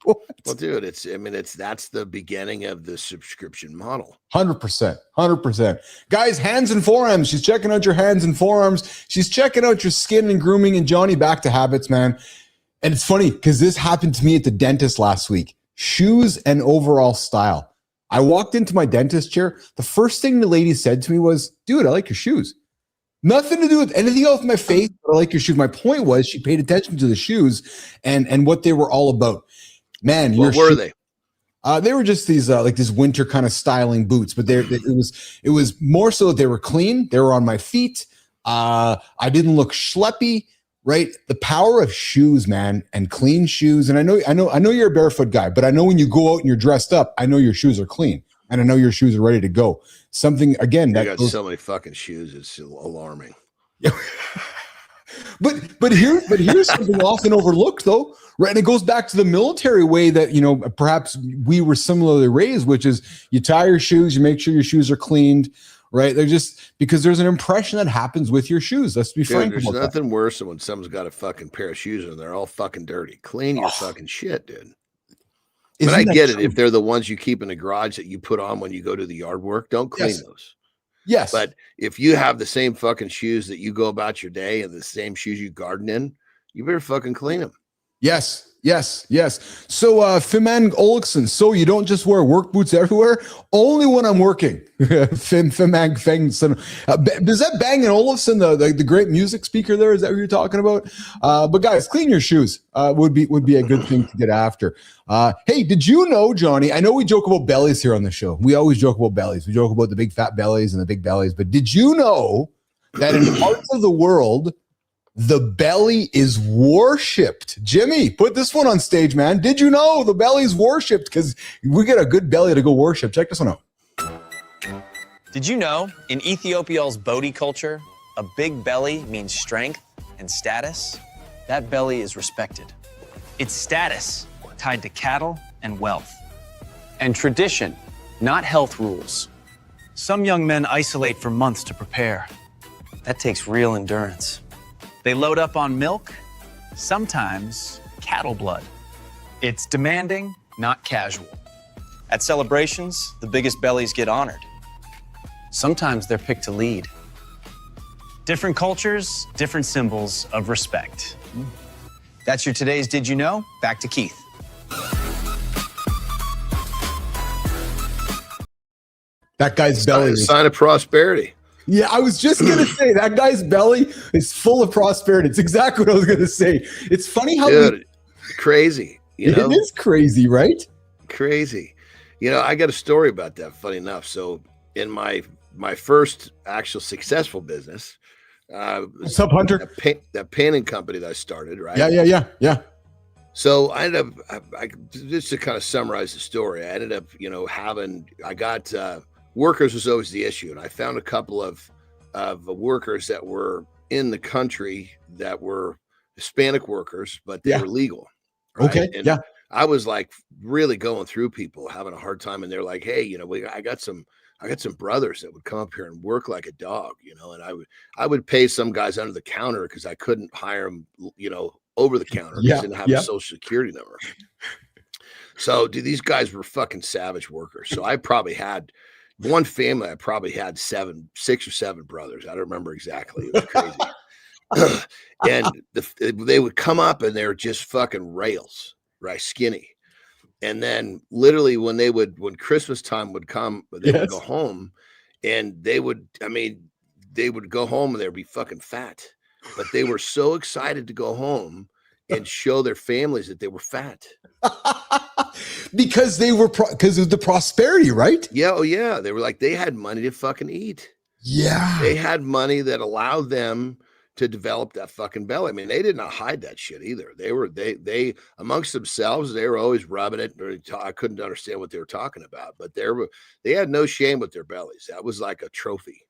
Well, dude, that's the beginning of the subscription model. 100%. Guys, hands and forearms. She's checking out your hands and forearms. She's checking out your skin and grooming. And Johnny, back to habits, man. And it's funny because this happened to me at the dentist last week. Shoes and overall style. I walked into my dentist chair. The first thing the lady said to me was, dude, I like your shoes. Nothing to do with anything else with my face, but I like your shoes. My point was she paid attention to the shoes and what they were all about. Man, what were they? They were just these like this winter kind of styling boots, but it was more so that they were clean. They were on my feet. I didn't look schleppy. Right, the power of shoes, man, and clean shoes. And I know you're a barefoot guy, but I know when you go out and you're dressed up, I know your shoes are clean, and I know your shoes are ready to go. Something again that got so many fucking shoes, it's alarming. but here's something often overlooked, though, right? And it goes back to the military way that perhaps we were similarly raised, which is you tie your shoes, you make sure your shoes are cleaned. Right? They're just because there's an impression that happens with your shoes. Let's be frank about that. There's nothing worse than when someone's got a fucking pair of shoes and they're all fucking dirty. Clean your fucking shit, dude. But I get it. If they're the ones you keep in the garage that you put on when you go to the yard work, don't clean those. Yes. But if you have the same fucking shoes that you go about your day and the same shoes you garden in, you better fucking clean them. Yes. So, Fiman Olekson, so you don't just wear work boots everywhere? Only when I'm working. Fiman Fengson. Is that Bang & Olufsen, the great music speaker there? Is that what you're talking about? But guys, clean your shoes would be a good thing to get after. Hey, did you know, Johnny, I know we joke about bellies here on the show. We always joke about bellies. We joke about the big fat bellies and the big bellies. But did you know that in parts of the world, the belly is worshipped? Jimmy, put this one on stage, man. Did you know the belly is worshipped? Because we get a good belly to go worship. Check this one out. Did you know in Ethiopia's Bodhi culture, a big belly means strength and status? That belly is respected. It's status tied to cattle and wealth. And tradition, not health rules. Some young men isolate for months to prepare. That takes real endurance. They load up on milk, sometimes cattle blood. It's demanding, not casual. At celebrations, the biggest bellies get honored. Sometimes they're picked to lead. Different cultures, different symbols of respect. That's your today's Did You Know? Back to Keith. That guy's belly is a sign of prosperity. Yeah, I was just going to say that guy's belly is full of prosperity. It's exactly what I was going to say. It's funny how crazy. It is crazy, right? Crazy. I got a story about that, funny enough. So in my first actual successful business, what's up, Hunter? That painting company that I started, right? Yeah. So I ended up, just to kind of summarize the story, I ended up, I got workers was always the issue. And I found a couple of workers that were in the country that were Hispanic workers, but they were legal. Right? Okay. And I was like really going through people having a hard time. And they're like, hey, I got some brothers that would come up here and work like a dog, and I would pay some guys under the counter because I couldn't hire them, over the counter. Because I didn't have a social security number. So these guys were fucking savage workers. So I probably had one family. I probably had 6 or 7 brothers. I don't remember exactly. It was crazy. And they would come up and they were just fucking rails, right? Skinny. And then literally when Christmas time would come, they would go home and they would go home and they'd be fucking fat, but they were so excited to go home and show their families that they were fat. Because because of the prosperity, right? Yeah. Oh yeah. They were like, they had money to fucking eat. Yeah. They had money that allowed them to develop that fucking belly. I mean, they did not hide that shit either. They amongst themselves, they were always rubbing it. I couldn't understand what they were talking about, but they had no shame with their bellies. That was like a trophy.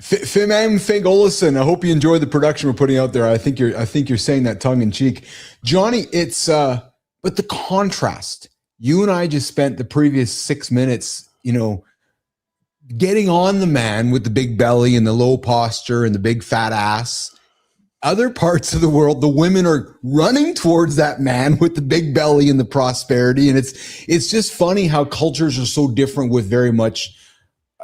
Fiman Fengolison, I hope you enjoy the production we're putting out there. I think you're saying that tongue in cheek, Johnny. It's but the contrast. You and I just spent the previous 6 minutes, getting on the man with the big belly and the low posture and the big fat ass. Other parts of the world, the women are running towards that man with the big belly and the prosperity. And it's just funny how cultures are so different with very much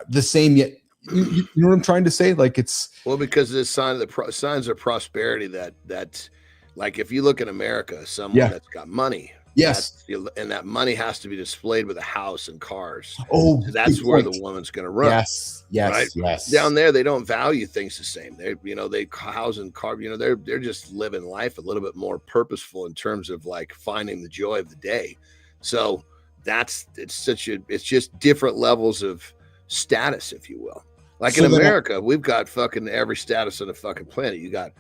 the same, yet you know what I'm trying to say? Like it's because the signs of prosperity that like if you look in America, someone that's got money. Yes. And that money has to be displayed with a house and cars. Oh, so that's where the woman's going to run. Yes. Right? Yes. Down there, they don't value things the same. They house and car, they're just living life a little bit more purposeful in terms of like finding the joy of the day. So it's just different levels of status, if you will. Like in America, we've got fucking every status on the fucking planet. You got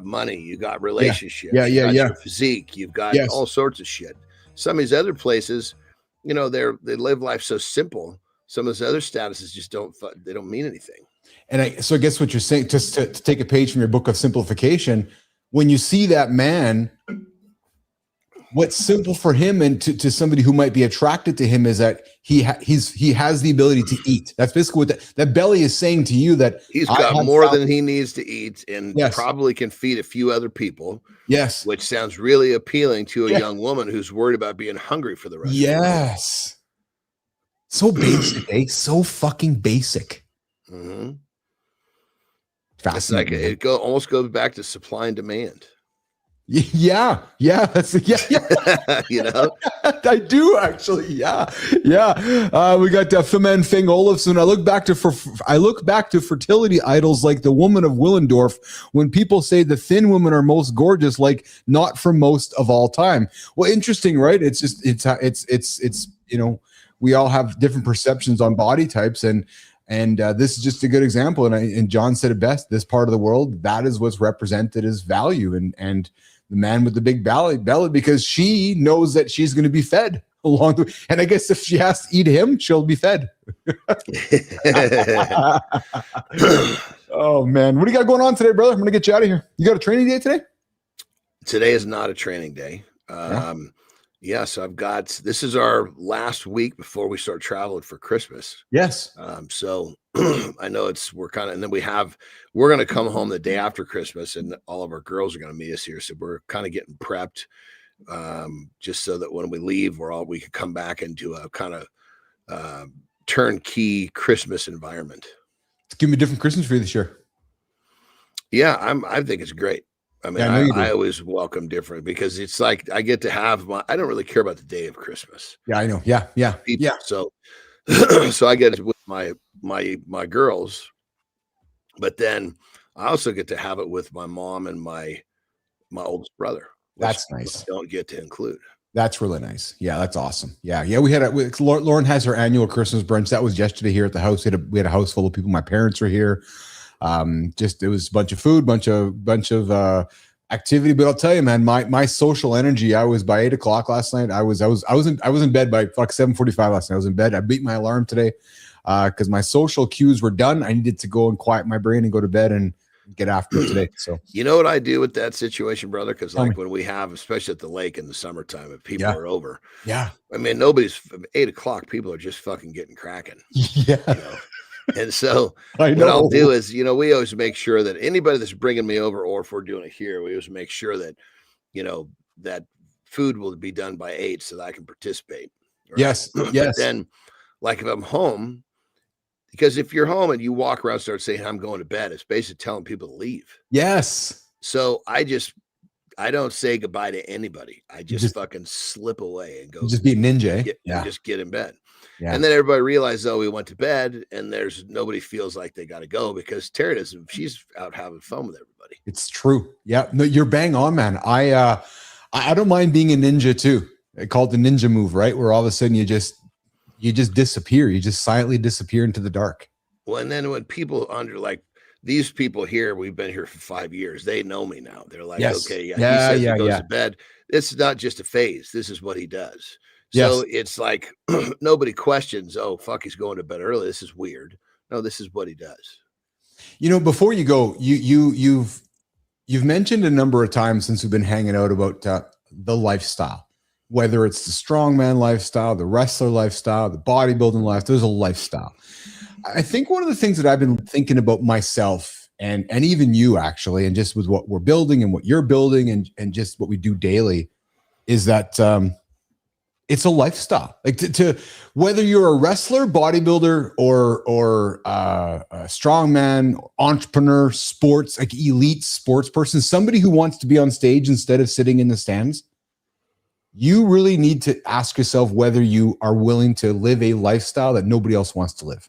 money, you got relationships, you got your physique, you've got all sorts of shit. Some of these other places, they live life so simple. Some of those other statuses just don't mean anything. And I guess what you're saying, just to take a page from your book of simplification, when you see that man, what's simple for him and to somebody who might be attracted to him is that he has the ability to eat. That's basically what that belly is saying to you, that he's got more than he needs to eat and probably can feed a few other people. Yes. Which sounds really appealing to a young woman who's worried about being hungry for the rest of her life. Yes. So basic, eh? So fucking basic. Mm-hmm. Fascinating. It's like almost goes back to supply and demand. Yeah. That's I do actually. Yeah. We got Femen Fing Olafson. I look back to fertility idols like the woman of Willendorf when people say the thin women are most gorgeous, like not for most of all time. Well, interesting, right? It's just it's we all have different perceptions on body types, and this is just a good example. And John said it best. This part of the world, that is what's represented as value, and the man with the big belly, because she knows that she's going to be fed along the way. And I guess if she has to eat him, she'll be fed. Oh man, what do you got going on today, brother? I'm going to get you out of here. You got a training day today? Today is not a training day. So this is our last week before we start traveling for Christmas. Yes. So I know we're going to come home the day after Christmas, and all of our girls are going to meet us here. So we're kind of getting prepped, just so that when we leave, we can come back into a kind of turnkey Christmas environment. Give me a different Christmas for you this year. Yeah, I think it's great. I mean, I always welcome different, because it's like I get to have I don't really care about the day of Christmas. Yeah, I know. Yeah. So, so I get it with my girls, but then I also get to have it with my mom and my oldest brother. That's nice. I don't get to include. That's really nice. Yeah, that's awesome. Yeah. We had Lauren has her annual Christmas brunch. That was yesterday here at the house. We had a house full of people. My parents were here. It was a bunch of food, bunch of activity. But I'll tell you, man, my social energy. I was by 8 o'clock last night. I was in bed by like 7:45 last night. I was in bed. I beat my alarm today because my social cues were done. I needed to go and quiet my brain and go to bed and get after it today. So you know what I do with that situation, brother? Because like when we have, especially at the lake in the summertime, if people are over, I mean, nobody's 8 o'clock. People are just fucking getting cracking. Yeah. And so what I'll do is, we always make sure that anybody that's bringing me over, or if we're doing it here, we always make sure that, that food will be done by 8 so that I can participate. Right? Yes. But then, like if I'm home, because if you're home and you walk around and start saying, I'm going to bed, it's basically telling people to leave. Yes. So I don't say goodbye to anybody. I just fucking slip away and go. Just be a ninja. Just get in bed. Yeah. And then everybody realizes, we went to bed, and nobody feels like they got to go, because Terry doesn't. She's out having fun with everybody. It's true. Yeah. No, you're bang on, man. I don't mind being a ninja too. I call it the ninja move, right? Where all of a sudden you just disappear. You just silently disappear into the dark. Well, and then when people like these people here, we've been here for 5 years. They know me now. They're like, okay, he says he goes to bed. It's not just a phase. This is what he does. So it's like nobody questions, fuck, he's going to bed early. This is weird. No, this is what he does. Before you go, you've mentioned a number of times since we've been hanging out about the lifestyle. whether it's the strongman lifestyle, the wrestler lifestyle, the bodybuilding lifestyle, there's a lifestyle. I think one of the things that I've been thinking about myself and even you actually, and just with what we're building and what you're building and just what we do daily is that it's a lifestyle. Like to whether you're a wrestler, bodybuilder, or a strongman, entrepreneur, sports, like elite sports person, somebody who wants to be on stage instead of sitting in the stands, you really need to ask yourself whether you are willing to live a lifestyle that nobody else wants to live.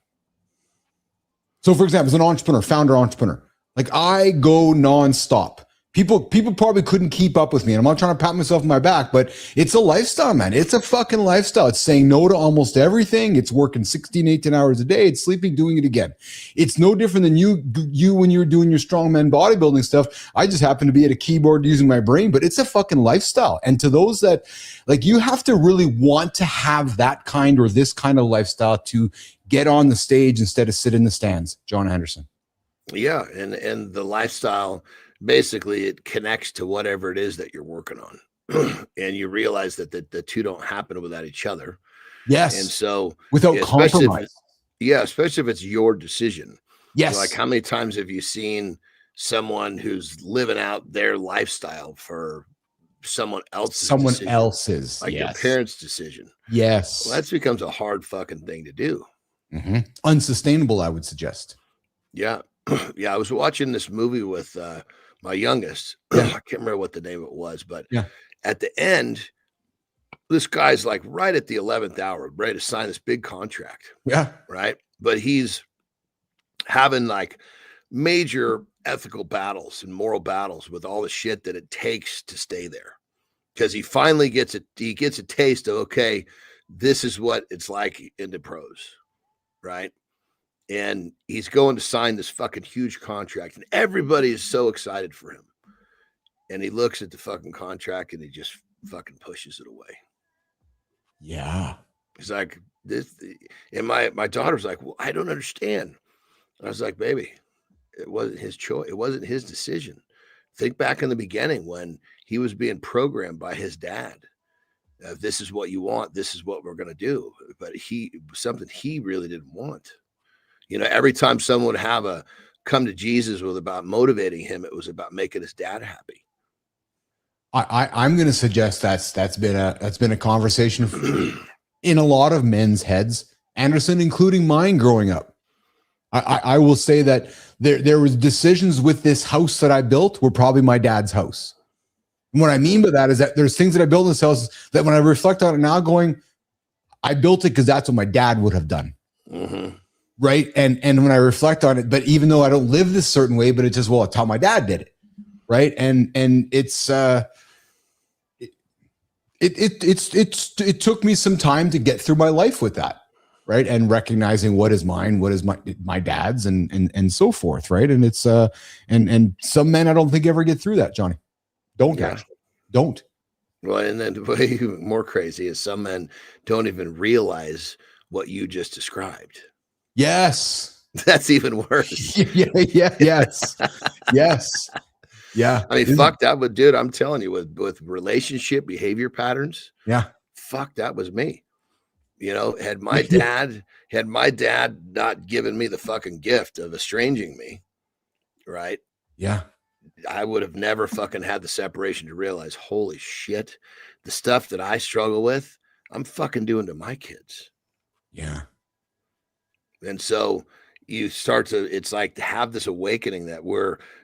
So, for example, as an entrepreneur, founder entrepreneur, like I go nonstop. People probably couldn't keep up with me. And I'm not trying to pat myself on my back, but it's a lifestyle, man. It's a fucking lifestyle. It's saying no to almost everything. It's working 16, 18 hours a day. It's sleeping, doing it again. It's no different than you when you're doing your strongman bodybuilding stuff. I just happen to be at a keyboard using my brain, but it's a fucking lifestyle. And to those that, like, you have to really want to have that kind or this kind of lifestyle to get on the stage instead of sit in the stands. John Anderson. Yeah. And the lifestyle, basically it connects to whatever it is that you're working on. And you realize that the two don't happen without each other. Yes. And so without compromise. Especially if it's your decision. Yes. Like, how many times have you seen someone who's living out their lifestyle for someone else's decision? Like your parents' decision. Yes. Well, that becomes a hard fucking thing to do. Mm-hmm. Unsustainable, I would suggest. Yeah. Yeah. I was watching this movie with my youngest. I can't remember what the name of it was, but at the end, this guy's like right at the 11th hour, ready to sign this big contract. Yeah. Right. But he's having like major ethical battles and moral battles with all the shit that it takes to stay there. Because he finally gets a taste of, okay, this is what it's like in the pros. Right. And he's going to sign this fucking huge contract, and everybody is so excited for him. And he looks at the fucking contract and he just fucking pushes it away. Yeah. He's like, this, and my daughter's like, well, I don't understand. And I was like, baby, it wasn't his choice. It wasn't his decision. Think back in the beginning when he was being programmed by his dad. This is what you want. This is what we're going to do. But something he really didn't want. You know, every time someone would have a come to Jesus was about motivating him, it was about making his dad happy. I'm going to suggest that's been a conversation in a lot of men's heads, Anderson, including mine growing up. I will say that there was decisions with this house that I built were probably my dad's house. And what I mean by that is that there's things that I built in this house that when I reflect on it now going, I built it because that's what my dad would have done. Mm-hmm. Right. And when I reflect on it, but even though I don't live this certain way, but it's just, well, it's how my dad did it. Right. And it's, it took me some time to get through my life with that. Right. And recognizing what is mine, what is my dad's and so forth. Right. And it's, and some men I don't think ever get through that, Johnny. Don't. Well, and then way more crazy is some men don't even realize what you just described. Yes. That's even worse. Yes. Yeah. I mean, fuck that. But dude, I'm telling you, with relationship behavior patterns. Yeah. Fuck, that was me. You know, had my dad not given me the fucking gift of estranging me, right? Yeah. I would have never fucking had the separation to realize, holy shit, the stuff that I struggle with, I'm fucking doing to my kids. Yeah. And so you start to, it's like to have this awakening that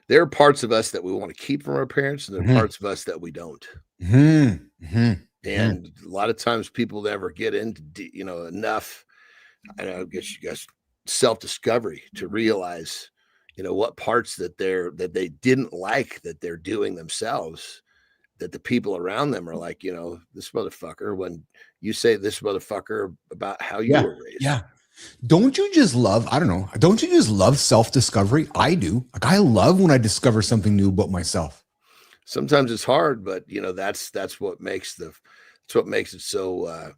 there are parts of us that we want to keep from our parents, and there are parts of us that we don't. And a lot of times people never get into, enough, I guess self-discovery to realize, what parts that they didn't like that they're doing themselves, that the people around them are like, this motherfucker, when you say this motherfucker about how you were raised. Yeah. Don't you just love self-discovery? I do. Like, I love when I discover something new about myself. Sometimes it's hard, but that's what makes it so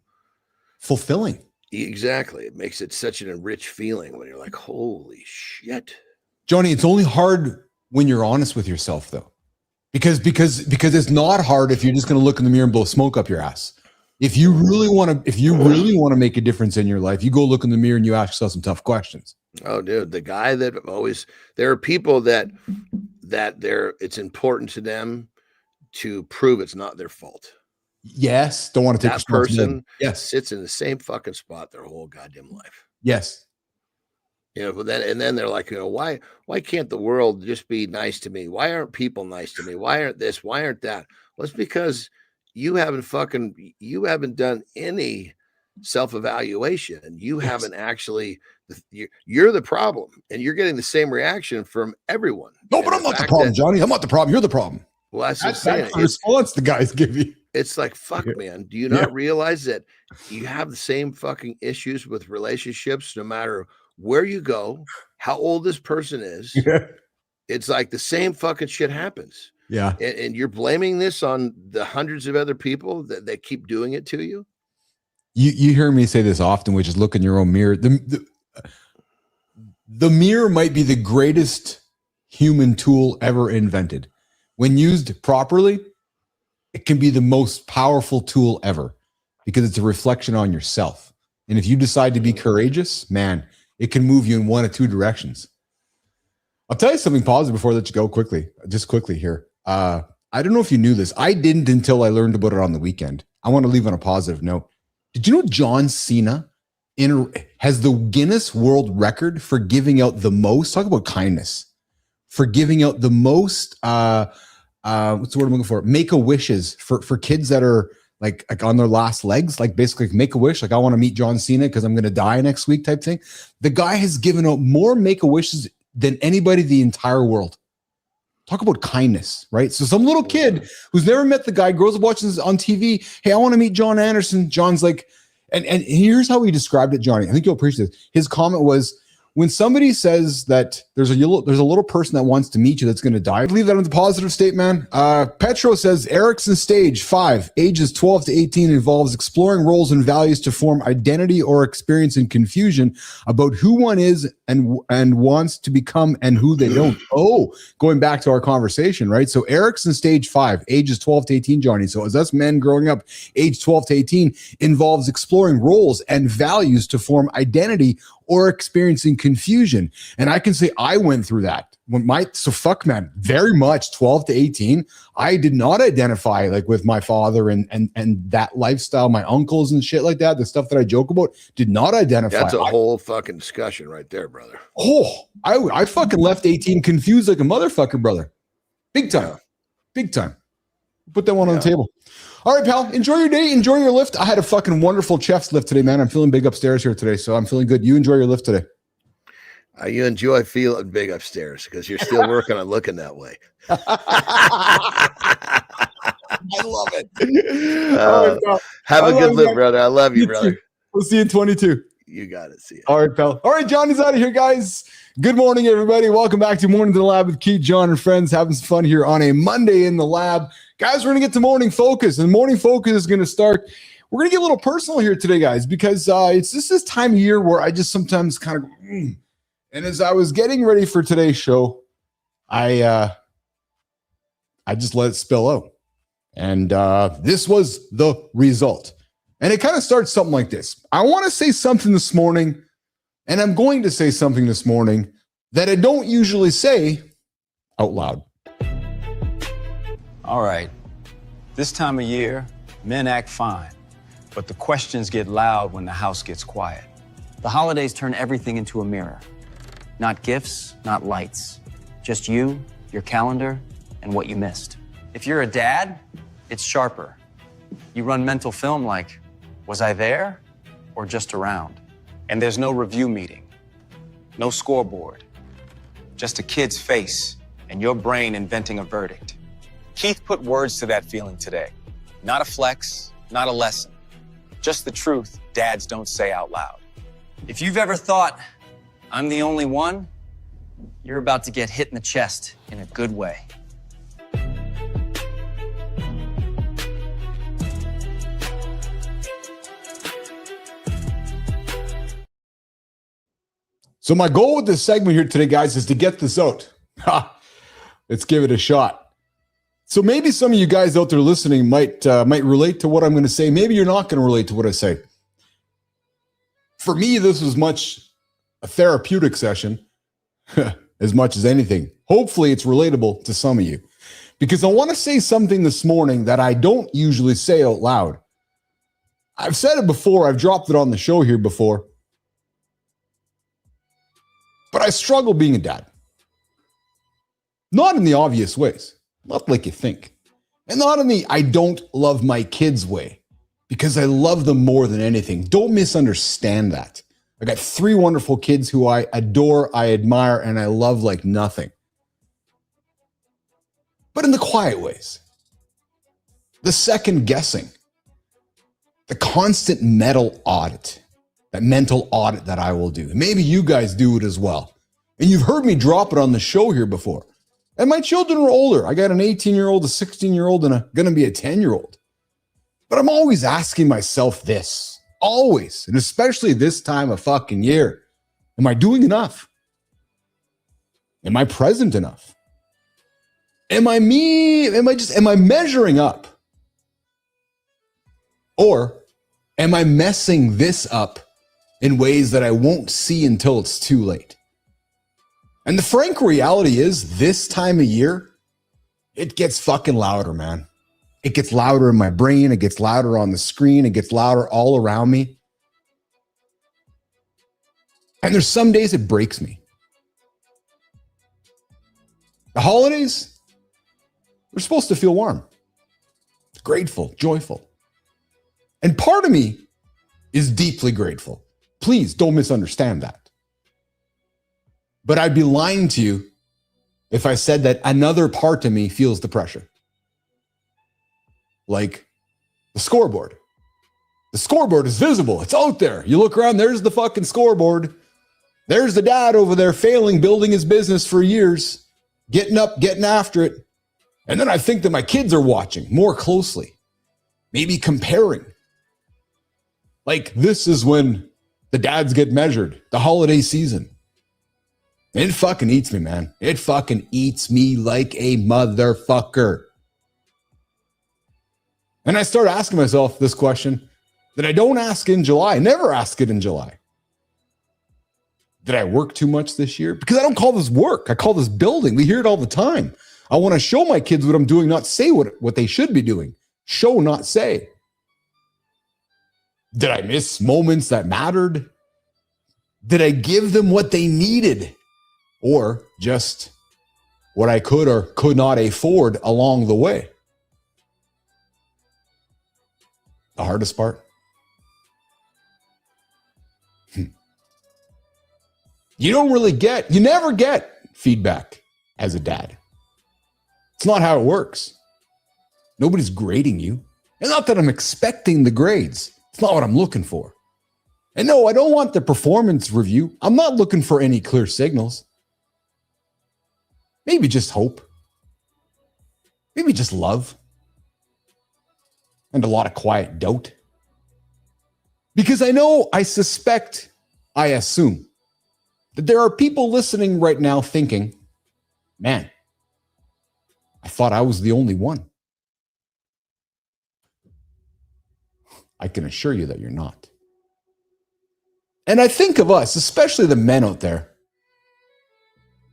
fulfilling. Exactly. It makes it such an enriched feeling when you're like, holy shit. Johnny, it's only hard when you're honest with yourself though. Because it's not hard if you're just going to look in the mirror and blow smoke up your ass. If you really want to make a difference in your life, you go look in the mirror and you ask yourself some tough questions. Oh, dude, the guy that always, there are people that it's important to them to prove it's not their fault. Yes. Don't want to take that person. Yes. Sits in the same fucking spot their whole goddamn life. Yes. You know, but then they're like, you know, why can't the world just be nice to me? Why aren't people nice to me? Why aren't this? Why aren't that? Well, it's because you haven't done any self-evaluation. You haven't actually, you're the problem, and you're getting the same reaction from everyone. No, but I'm not the problem, Johnny. I'm not the problem. You're the problem. Well, that's the response the guys give you. It's like, fuck, man. Do you not realize that you have the same fucking issues with relationships, no matter where you go, how old this person is? Yeah. It's like the same fucking shit happens. Yeah. And you're blaming this on the hundreds of other people that keep doing it to you. You hear me say this often, which is look in your own mirror. The mirror might be the greatest human tool ever invented. When used properly, it can be the most powerful tool ever because it's a reflection on yourself. And if you decide to be courageous, man, it can move you in one of two directions. I'll tell you something positive before I let you go quickly here. I don't know if you knew this. I didn't until I learned about it on the weekend. I want to leave on a positive note. Did you know John Cena has the Guinness World Record for giving out the most? Talk about kindness. For giving out the most, what's the word I'm looking for? Make-a-wishes for kids that are like on their last legs, like basically make a wish. Like, I want to meet John Cena because I'm going to die next week type thing. The guy has given out more make-a-wishes than anybody in the entire world. Talk about kindness, right? So some little kid who's never met the guy grows up watching this on TV. Hey, I want to meet John Anderson. John's like, and here's how he described it, Johnny. I think you'll appreciate this. His comment was, when somebody says that there's a little person that wants to meet you that's going to die, leave that on the positive state, man. Petro says Erickson stage 5, ages 12 to 18, involves exploring roles and values to form identity or experiencing confusion about who one is and wants to become and who they don't. Oh, going back to our conversation, right? So Erickson stage 5, ages 12 to 18, Johnny. So as us men growing up, age 12 to 18, involves exploring roles and values to form identity or experiencing confusion. And I can say I went through that. Very much 12 to 18. I did not identify like with my father and that lifestyle, my uncles and shit like that. The stuff that I joke about, did not identify. That's a whole fucking discussion right there, brother. Oh, I fucking left 18 confused like a motherfucker, brother. Big time. Yeah. Big time. Put that one on the table. All right, pal. Enjoy your day. Enjoy your lift. I had a fucking wonderful chef's lift today, man. I'm feeling big upstairs here today, so I'm feeling good. You enjoy your lift today. You enjoy feeling big upstairs because you're still working on looking that way. I love it. Right, have a good lift, brother. I love you, brother. We'll see you in 22. You got it. See you. All right, pal. All right, Johnny's out of here, guys. Good morning, everybody. Welcome back to Morning in the Lab with Keith, John, and friends. Having some fun here on a Monday in the lab. Guys, we're going to get to Morning Focus, and Morning Focus is going to start. We're going to get a little personal here today, guys, because it's just this time of year where I just sometimes kind of, and as I was getting ready for today's show, I just let it spill out. And this was the result. And it kind of starts something like this. I want to say something this morning, and I'm going to say something this morning that I don't usually say out loud. All right. This time of year, men act fine, but the questions get loud when the house gets quiet. The holidays turn everything into a mirror. Not gifts, not lights. Just you, your calendar, and what you missed. If you're a dad, it's sharper. You run mental film like, was I there or just around? And there's no review meeting, no scoreboard, just a kid's face and your brain inventing a verdict. Keith put words to that feeling today. Not a flex, not a lesson, just the truth dads don't say out loud. If you've ever thought, I'm the only one, you're about to get hit in the chest in a good way. So my goal with this segment here today, guys, is to get this out. Let's give it a shot. So maybe some of you guys out there listening might relate to what I'm going to say. Maybe you're not going to relate to what I say. For me, this was much a therapeutic session as much as anything. Hopefully it's relatable to some of you, because I want to say something this morning that I don't usually say out loud. I've said it before. I've dropped it on the show here before, but I struggle being a dad. Not in the obvious ways. Not like you think. And not in the I don't love my kids way, because I love them more than anything. Don't misunderstand that. I got 3 wonderful kids who I adore, I admire, and I love like nothing. But in the quiet ways. The second guessing. The constant mental audit. That mental audit that I will do. And maybe you guys do it as well. And you've heard me drop it on the show here before. And my children are older. I got an 18-year-old, a 16-year-old, and going to be a 10-year-old. But I'm always asking myself this. Always. And especially this time of fucking year. Am I doing enough? Am I present enough? Am I measuring up? Or am I messing this up in ways that I won't see until it's too late? And the frank reality is, this time of year, it gets fucking louder, man. It gets louder in my brain. It gets louder on the screen. It gets louder all around me. And there's some days it breaks me. The holidays, we're supposed to feel warm, grateful, joyful. And part of me is deeply grateful. Please don't misunderstand that. But I'd be lying to you if I said that another part of me feels the pressure. Like the scoreboard. The scoreboard is visible. It's out there. You look around, there's the fucking scoreboard. There's the dad over there failing, building his business for years, getting up, getting after it. And then I think that my kids are watching more closely, maybe comparing. Like, this is when the dads get measured, the holiday season. It fucking eats me, man. It fucking eats me like a motherfucker. And I start asking myself this question that I don't ask in July. I never ask it in July. Did I work too much this year? Because I don't call this work. I call this building. We hear it all the time. I want to show my kids what I'm doing, not say what they should be doing. Show, not say. Did I miss moments that mattered? Did I give them what they needed? Or just what I could or could not afford along the way? The hardest part? You never get feedback as a dad. It's not how it works. Nobody's grading you. And not that I'm expecting the grades. It's not what I'm looking for. And no, I don't want the performance review. I'm not looking for any clear signals. Maybe just hope. Maybe just love. And a lot of quiet doubt. Because I suspect, I assume, that there are people listening right now thinking, man, I thought I was the only one. I can assure you that you're not. And I think of us, especially the men out there,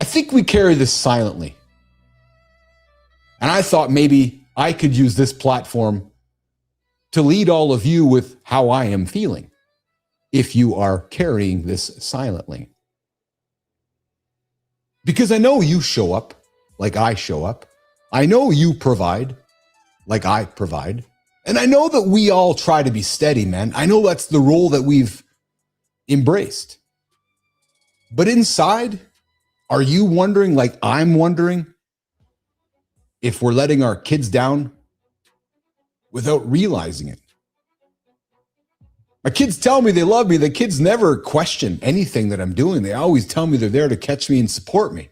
I think we carry this silently. And I thought maybe I could use this platform to lead all of you with how I am feeling, if you are carrying this silently. Because I know you show up like I show up. I know you provide like I provide. And I know that we all try to be steady, man. I know that's the role that we've embraced. But inside, are you wondering, like I'm wondering, if we're letting our kids down without realizing it? My kids tell me they love me. The kids never question anything that I'm doing. They always tell me they're there to catch me and support me.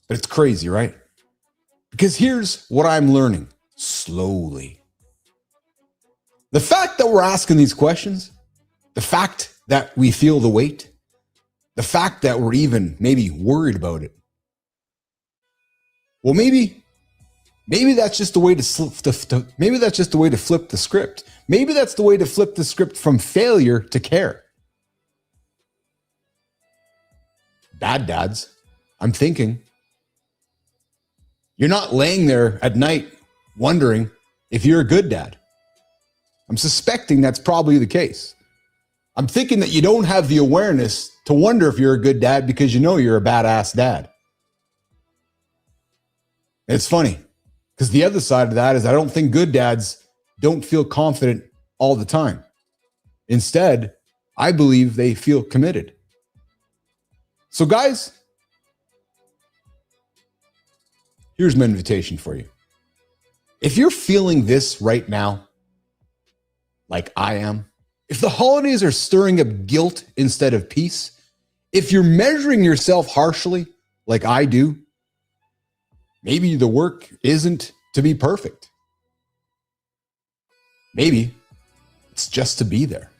But it's crazy, right? Because here's what I'm learning slowly. The fact that we're asking these questions, the fact that we feel the weight, the fact that we're even maybe worried about it, Well, maybe that's just the way to maybe that's just the way to flip the script. Maybe that's the way to flip the script from failure to care. Bad dads, I'm thinking, you're not laying there at night wondering if you're a good dad. I'm suspecting that's probably the case. I'm thinking that you don't have the awareness to wonder if you're a good dad because you know you're a badass dad. It's funny because the other side of that is I don't think good dads don't feel confident all the time. Instead, I believe they feel committed. So guys, here's my invitation for you. If you're feeling this right now, like I am, if the holidays are stirring up guilt instead of peace, if you're measuring yourself harshly like I do, maybe the work isn't to be perfect. Maybe it's just to be there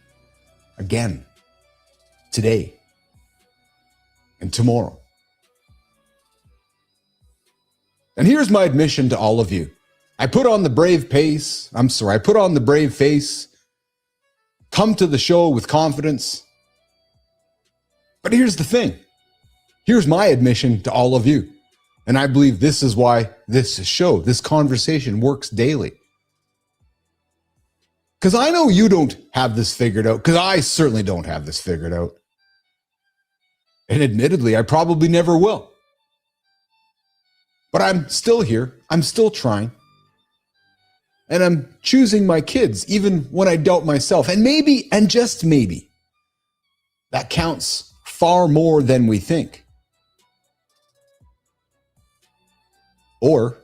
again, today and tomorrow. And here's my admission to all of you. I put on the brave face. I put on the brave face. Come to the show with confidence. But here's the thing. Here's my admission to all of you. And I believe this is why this show, this conversation works daily. Because I know you don't have this figured out. Because I certainly don't have this figured out. And admittedly, I probably never will. But I'm still here. I'm still trying. And I'm choosing my kids, even when I doubt myself. And maybe, and just maybe, that counts far more than we think. Or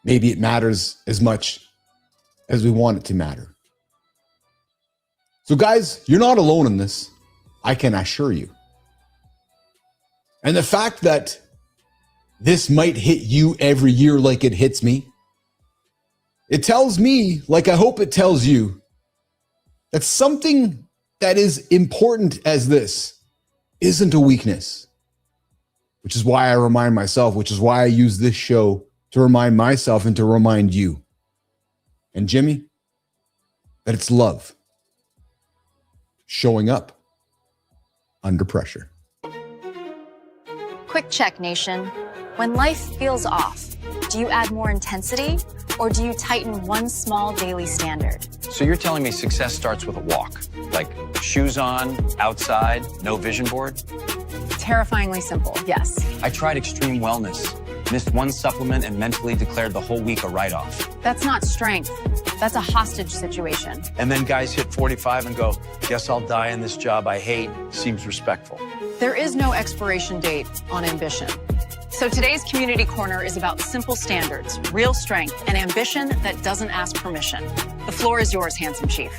maybe it matters as much as we want it to matter. So guys, you're not alone in this. I can assure you. And the fact that this might hit you every year like it hits me, it tells me, like I hope it tells you, that something that is important as this isn't a weakness. Which is why I remind myself, which is why I use this show to remind myself and to remind you. And Jimmy, that it's love showing up under pressure. Quick check, nation. When life feels off, do you add more intensity or do you tighten one small daily standard? So you're telling me success starts with a walk, like shoes on, outside, no vision board? Terrifyingly simple, yes. I tried extreme wellness, missed one supplement and mentally declared the whole week a write-off. That's not strength. That's a hostage situation. And then guys hit 45 and go, guess I'll die in this job I hate. Seems respectful. There is no expiration date on ambition. So today's Community Corner is about simple standards, real strength, and ambition that doesn't ask permission. The floor is yours, handsome chief.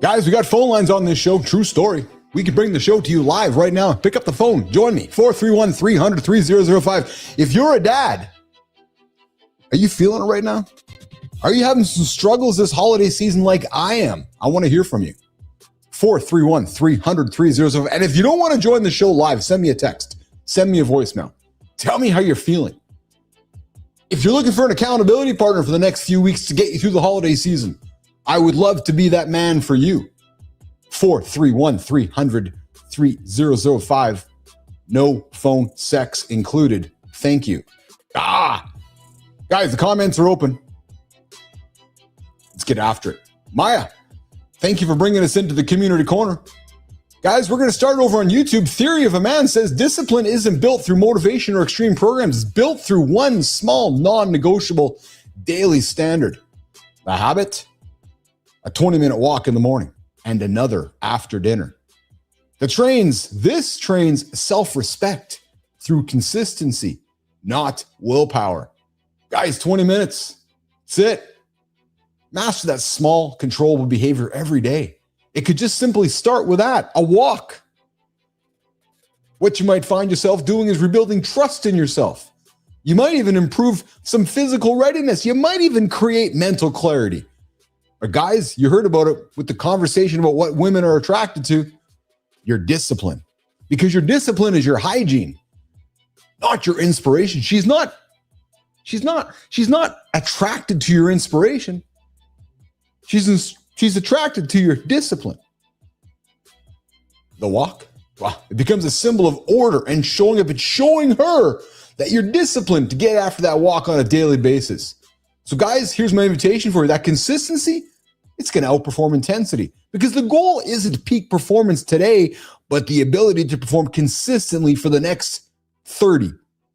Guys, we got phone lines on this show. True story. We can bring the show to you live right now. Pick up the phone. Join me. 431-300-3005. If you're a dad, are you feeling it right now? Are you having some struggles this holiday season like I am? I want to hear from you. 431-300-3005. And if you don't want to join the show live, send me a text. Send me a voicemail. Tell me how you're feeling. If you're looking for an accountability partner for the next few weeks to get you through the holiday season, I would love to be that man for you. 431-300-3005. No phone sex included. Thank you. Guys, the comments are open. Let's get after it. Maya, thank you for bringing us into the Community Corner. Guys, we're going to start over on YouTube. Theory of a Man says discipline isn't built through motivation or extreme programs. It's built through one small, non-negotiable daily standard. A habit, a 20-minute walk in the morning, and another after dinner. This trains self-respect through consistency, not willpower. Guys, 20 minutes. That's it. Master that small, controllable behavior every day. It could just simply start with that, a walk. What you might find yourself doing is rebuilding trust in yourself. You might even improve some physical readiness. You might even create mental clarity. Or guys, you heard about it with the conversation about what women are attracted to. Your discipline. Because your discipline is your hygiene, not your inspiration. She's not attracted to your inspiration. She's attracted to your discipline. The walk, wow, it becomes a symbol of order and showing up. It's showing her that you're disciplined to get after that walk on a daily basis. So guys, here's my invitation for you. That consistency, it's going to outperform intensity, because the goal isn't peak performance today, but the ability to perform consistently for the next 30,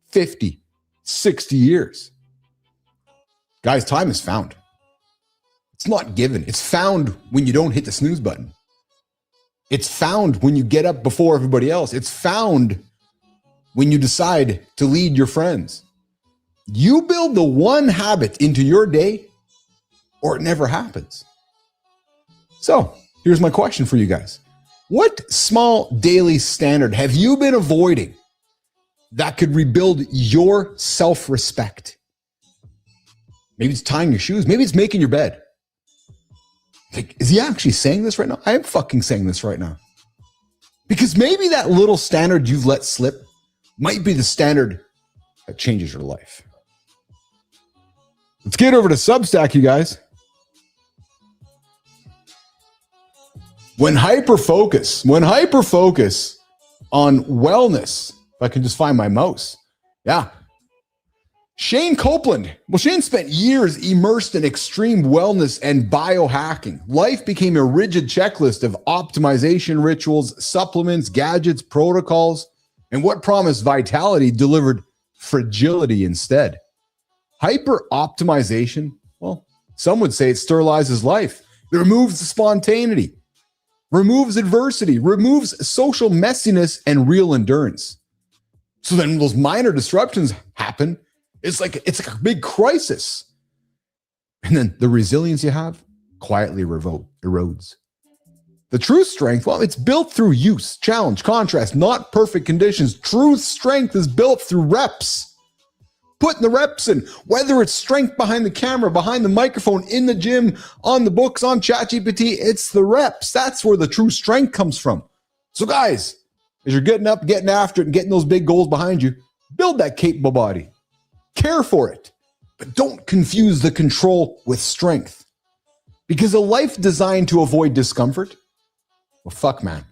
50, 60 years. Guys, time is found. It's not given. It's found when you don't hit the snooze button. It's found when you get up before everybody else. It's found when you decide to lead your friends. You build the one habit into your day, or it never happens. So here's my question for you guys. What small daily standard have you been avoiding that could rebuild your self-respect? Maybe it's tying your shoes. Maybe it's making your bed. Like, is he actually saying this right now? I am fucking saying this right now. Because maybe that little standard you've let slip might be the standard that changes your life. Let's get over to Substack, you guys. When hyper focus on wellness, if I can just find my mouse. Yeah. Shane Copeland. Well, Shane spent years immersed in extreme wellness and biohacking. Life became a rigid checklist of optimization rituals, supplements, gadgets, protocols, and what promised vitality delivered fragility instead. Hyper optimization, well, some would say it sterilizes life. It removes the spontaneity, removes adversity, removes social messiness and real endurance. So then those minor disruptions happen. It's like a big crisis. And then the resilience you have quietly erodes. The true strength, well, it's built through use, challenge, contrast, not perfect conditions. True strength is built through reps. Putting the reps in, whether it's strength behind the camera, behind the microphone, in the gym, on the books, on ChatGPT, it's the reps. That's where the true strength comes from. So guys, as you're getting up, getting after it, and getting those big goals behind you, build that capable body. Care for it, but don't confuse the control with strength. Because a life designed to avoid discomfort, well, fuck, man,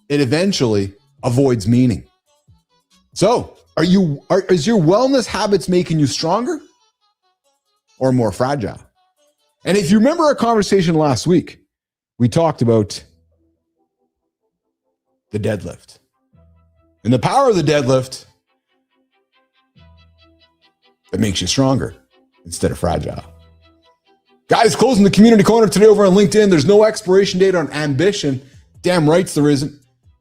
it eventually avoids meaning. So, is your wellness habits making you stronger or more fragile? And if you remember our conversation last week, we talked about the deadlift and the power of the deadlift that makes you stronger instead of fragile. Guys, closing the community corner today over on LinkedIn. There's no expiration date on ambition. Damn rights there isn't.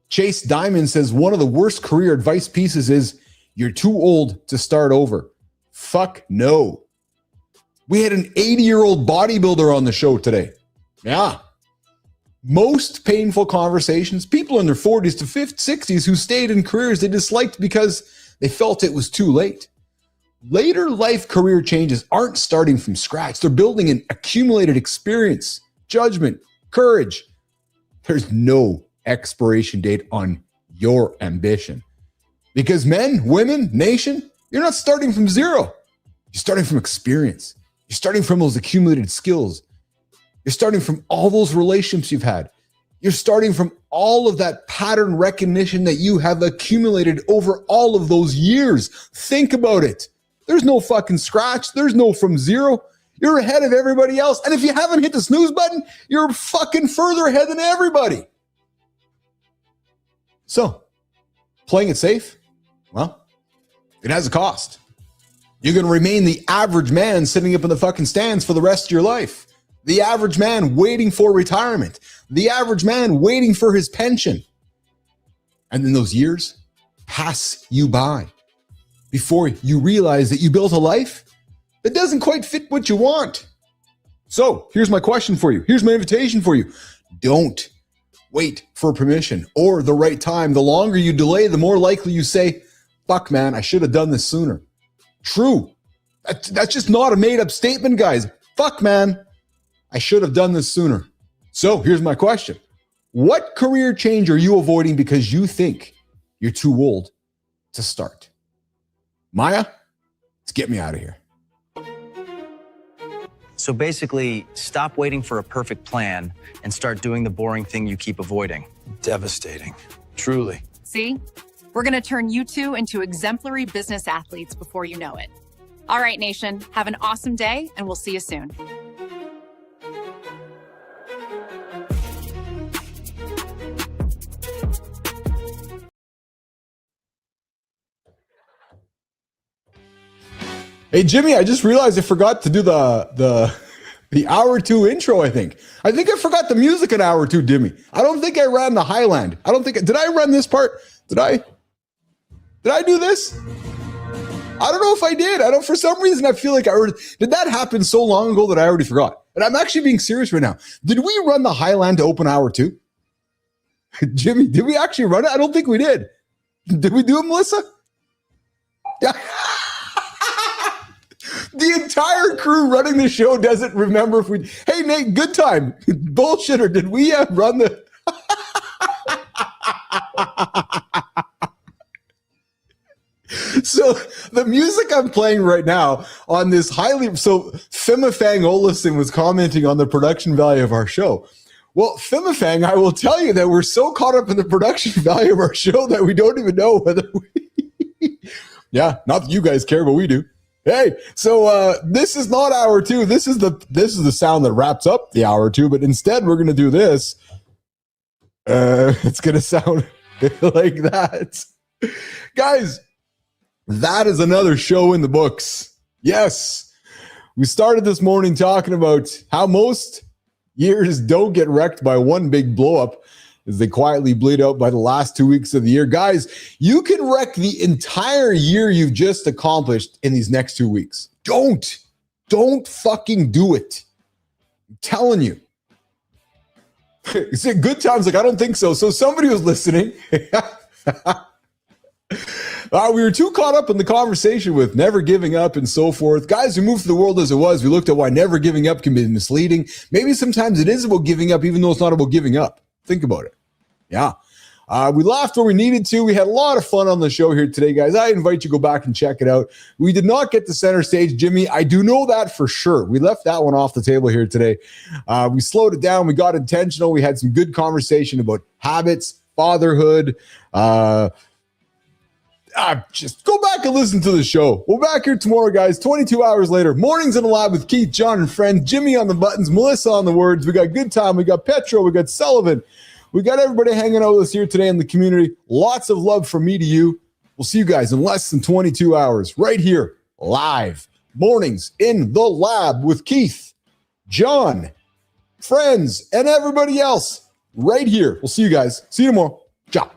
Chase Diamond says one of the worst career advice pieces is you're too old to start over. Fuck no. We had an 80-year-old bodybuilder on the show today. Yeah. Most painful conversations, people in their 40s to 50s, 60s who stayed in careers they disliked because they felt it was too late. Later life career changes aren't starting from scratch. They're building an accumulated experience, judgment, courage. There's no expiration date on your ambition. Because men, women, nation, you're not starting from zero. You're starting from experience. You're starting from those accumulated skills. You're starting from all those relationships you've had. You're starting from all of that pattern recognition that you have accumulated over all of those years. Think about it. There's no fucking scratch. There's no from zero. You're ahead of everybody else. And if you haven't hit the snooze button, you're fucking further ahead than everybody. So, playing it safe, well, it has a cost. You're going to remain the average man sitting up in the fucking stands for the rest of your life. The average man waiting for retirement. The average man waiting for his pension. And then those years pass you by before you realize that you built a life that doesn't quite fit what you want. So here's my question for you. Here's my invitation for you. Don't wait for permission or the right time. The longer you delay, the more likely you say, fuck, man, I should have done this sooner. True. That's just not a made up statement, guys. Fuck, man. I should have done this sooner. So here's my question. What career change are you avoiding because you think you're too old to start? Maya, let's get me out of here. So basically, stop waiting for a perfect plan and start doing the boring thing you keep avoiding. Devastating. Truly. See? We're going to turn you two into exemplary business athletes before you know it. All right, nation, have an awesome day, and we'll see you soon. Hey, Jimmy, I just realized I forgot to do the hour 2 intro, I think. I forgot the music in hour 2, Jimmy. I don't think I ran the Highland. Did I run this part? Did I do this? I don't know if I did. For some reason, I feel like did that happen so long ago that I already forgot? And I'm actually being serious right now. Did we run the Highland to open hour 2? Jimmy, did we actually run it? I don't think we did. Did we do it, Melissa? Yeah. The entire crew running the show doesn't remember if we... Hey, Nate, good time. Bullshitter, did we run the... So the music I'm playing right now on this So Fimafang Olison was commenting on the production value of our show. Well, Fimafang, I will tell you that we're so caught up in the production value of our show that we don't even know whether we... Yeah, not that you guys care, but we do. Hey, so this is not hour 2. This is the sound that wraps up the hour 2, but instead we're going to do this. It's going to sound like that. Guys, that is another show in the books. Yes. We started this morning talking about how most years don't get wrecked by one big blow up as they quietly bleed out by the last 2 weeks of the year. Guys, you can wreck the entire year you've just accomplished in these next 2 weeks. Don't fucking do it. I'm telling you. Is it good times? Like, I don't think so. So somebody was listening. We were too caught up in the conversation with never giving up and so forth. Guys, we moved through the world as it was. We looked at why never giving up can be misleading. Maybe sometimes it is about giving up, even though it's not about giving up. Think about it. Yeah. We laughed where we needed to. We had a lot of fun on the show here today, guys. I invite you to go back and check it out. We did not get to center stage, Jimmy. I do know that for sure. We left that one off the table here today. We slowed it down. We got intentional. We had some good conversation about habits, fatherhood. Just go back and listen to the show. We're back here tomorrow, guys. 22 hours later. Mornings in the lab with Keith, John, and friends. Jimmy on the buttons, Melissa on the words. We got good time. We got Petro. We got Sullivan. We got everybody hanging out with us here today in the community. Lots of love from me to you. We'll see you guys in less than 22 hours right here, live. Mornings in the lab with Keith, John, friends, and everybody else right here. We'll see you guys. See you tomorrow. Ciao.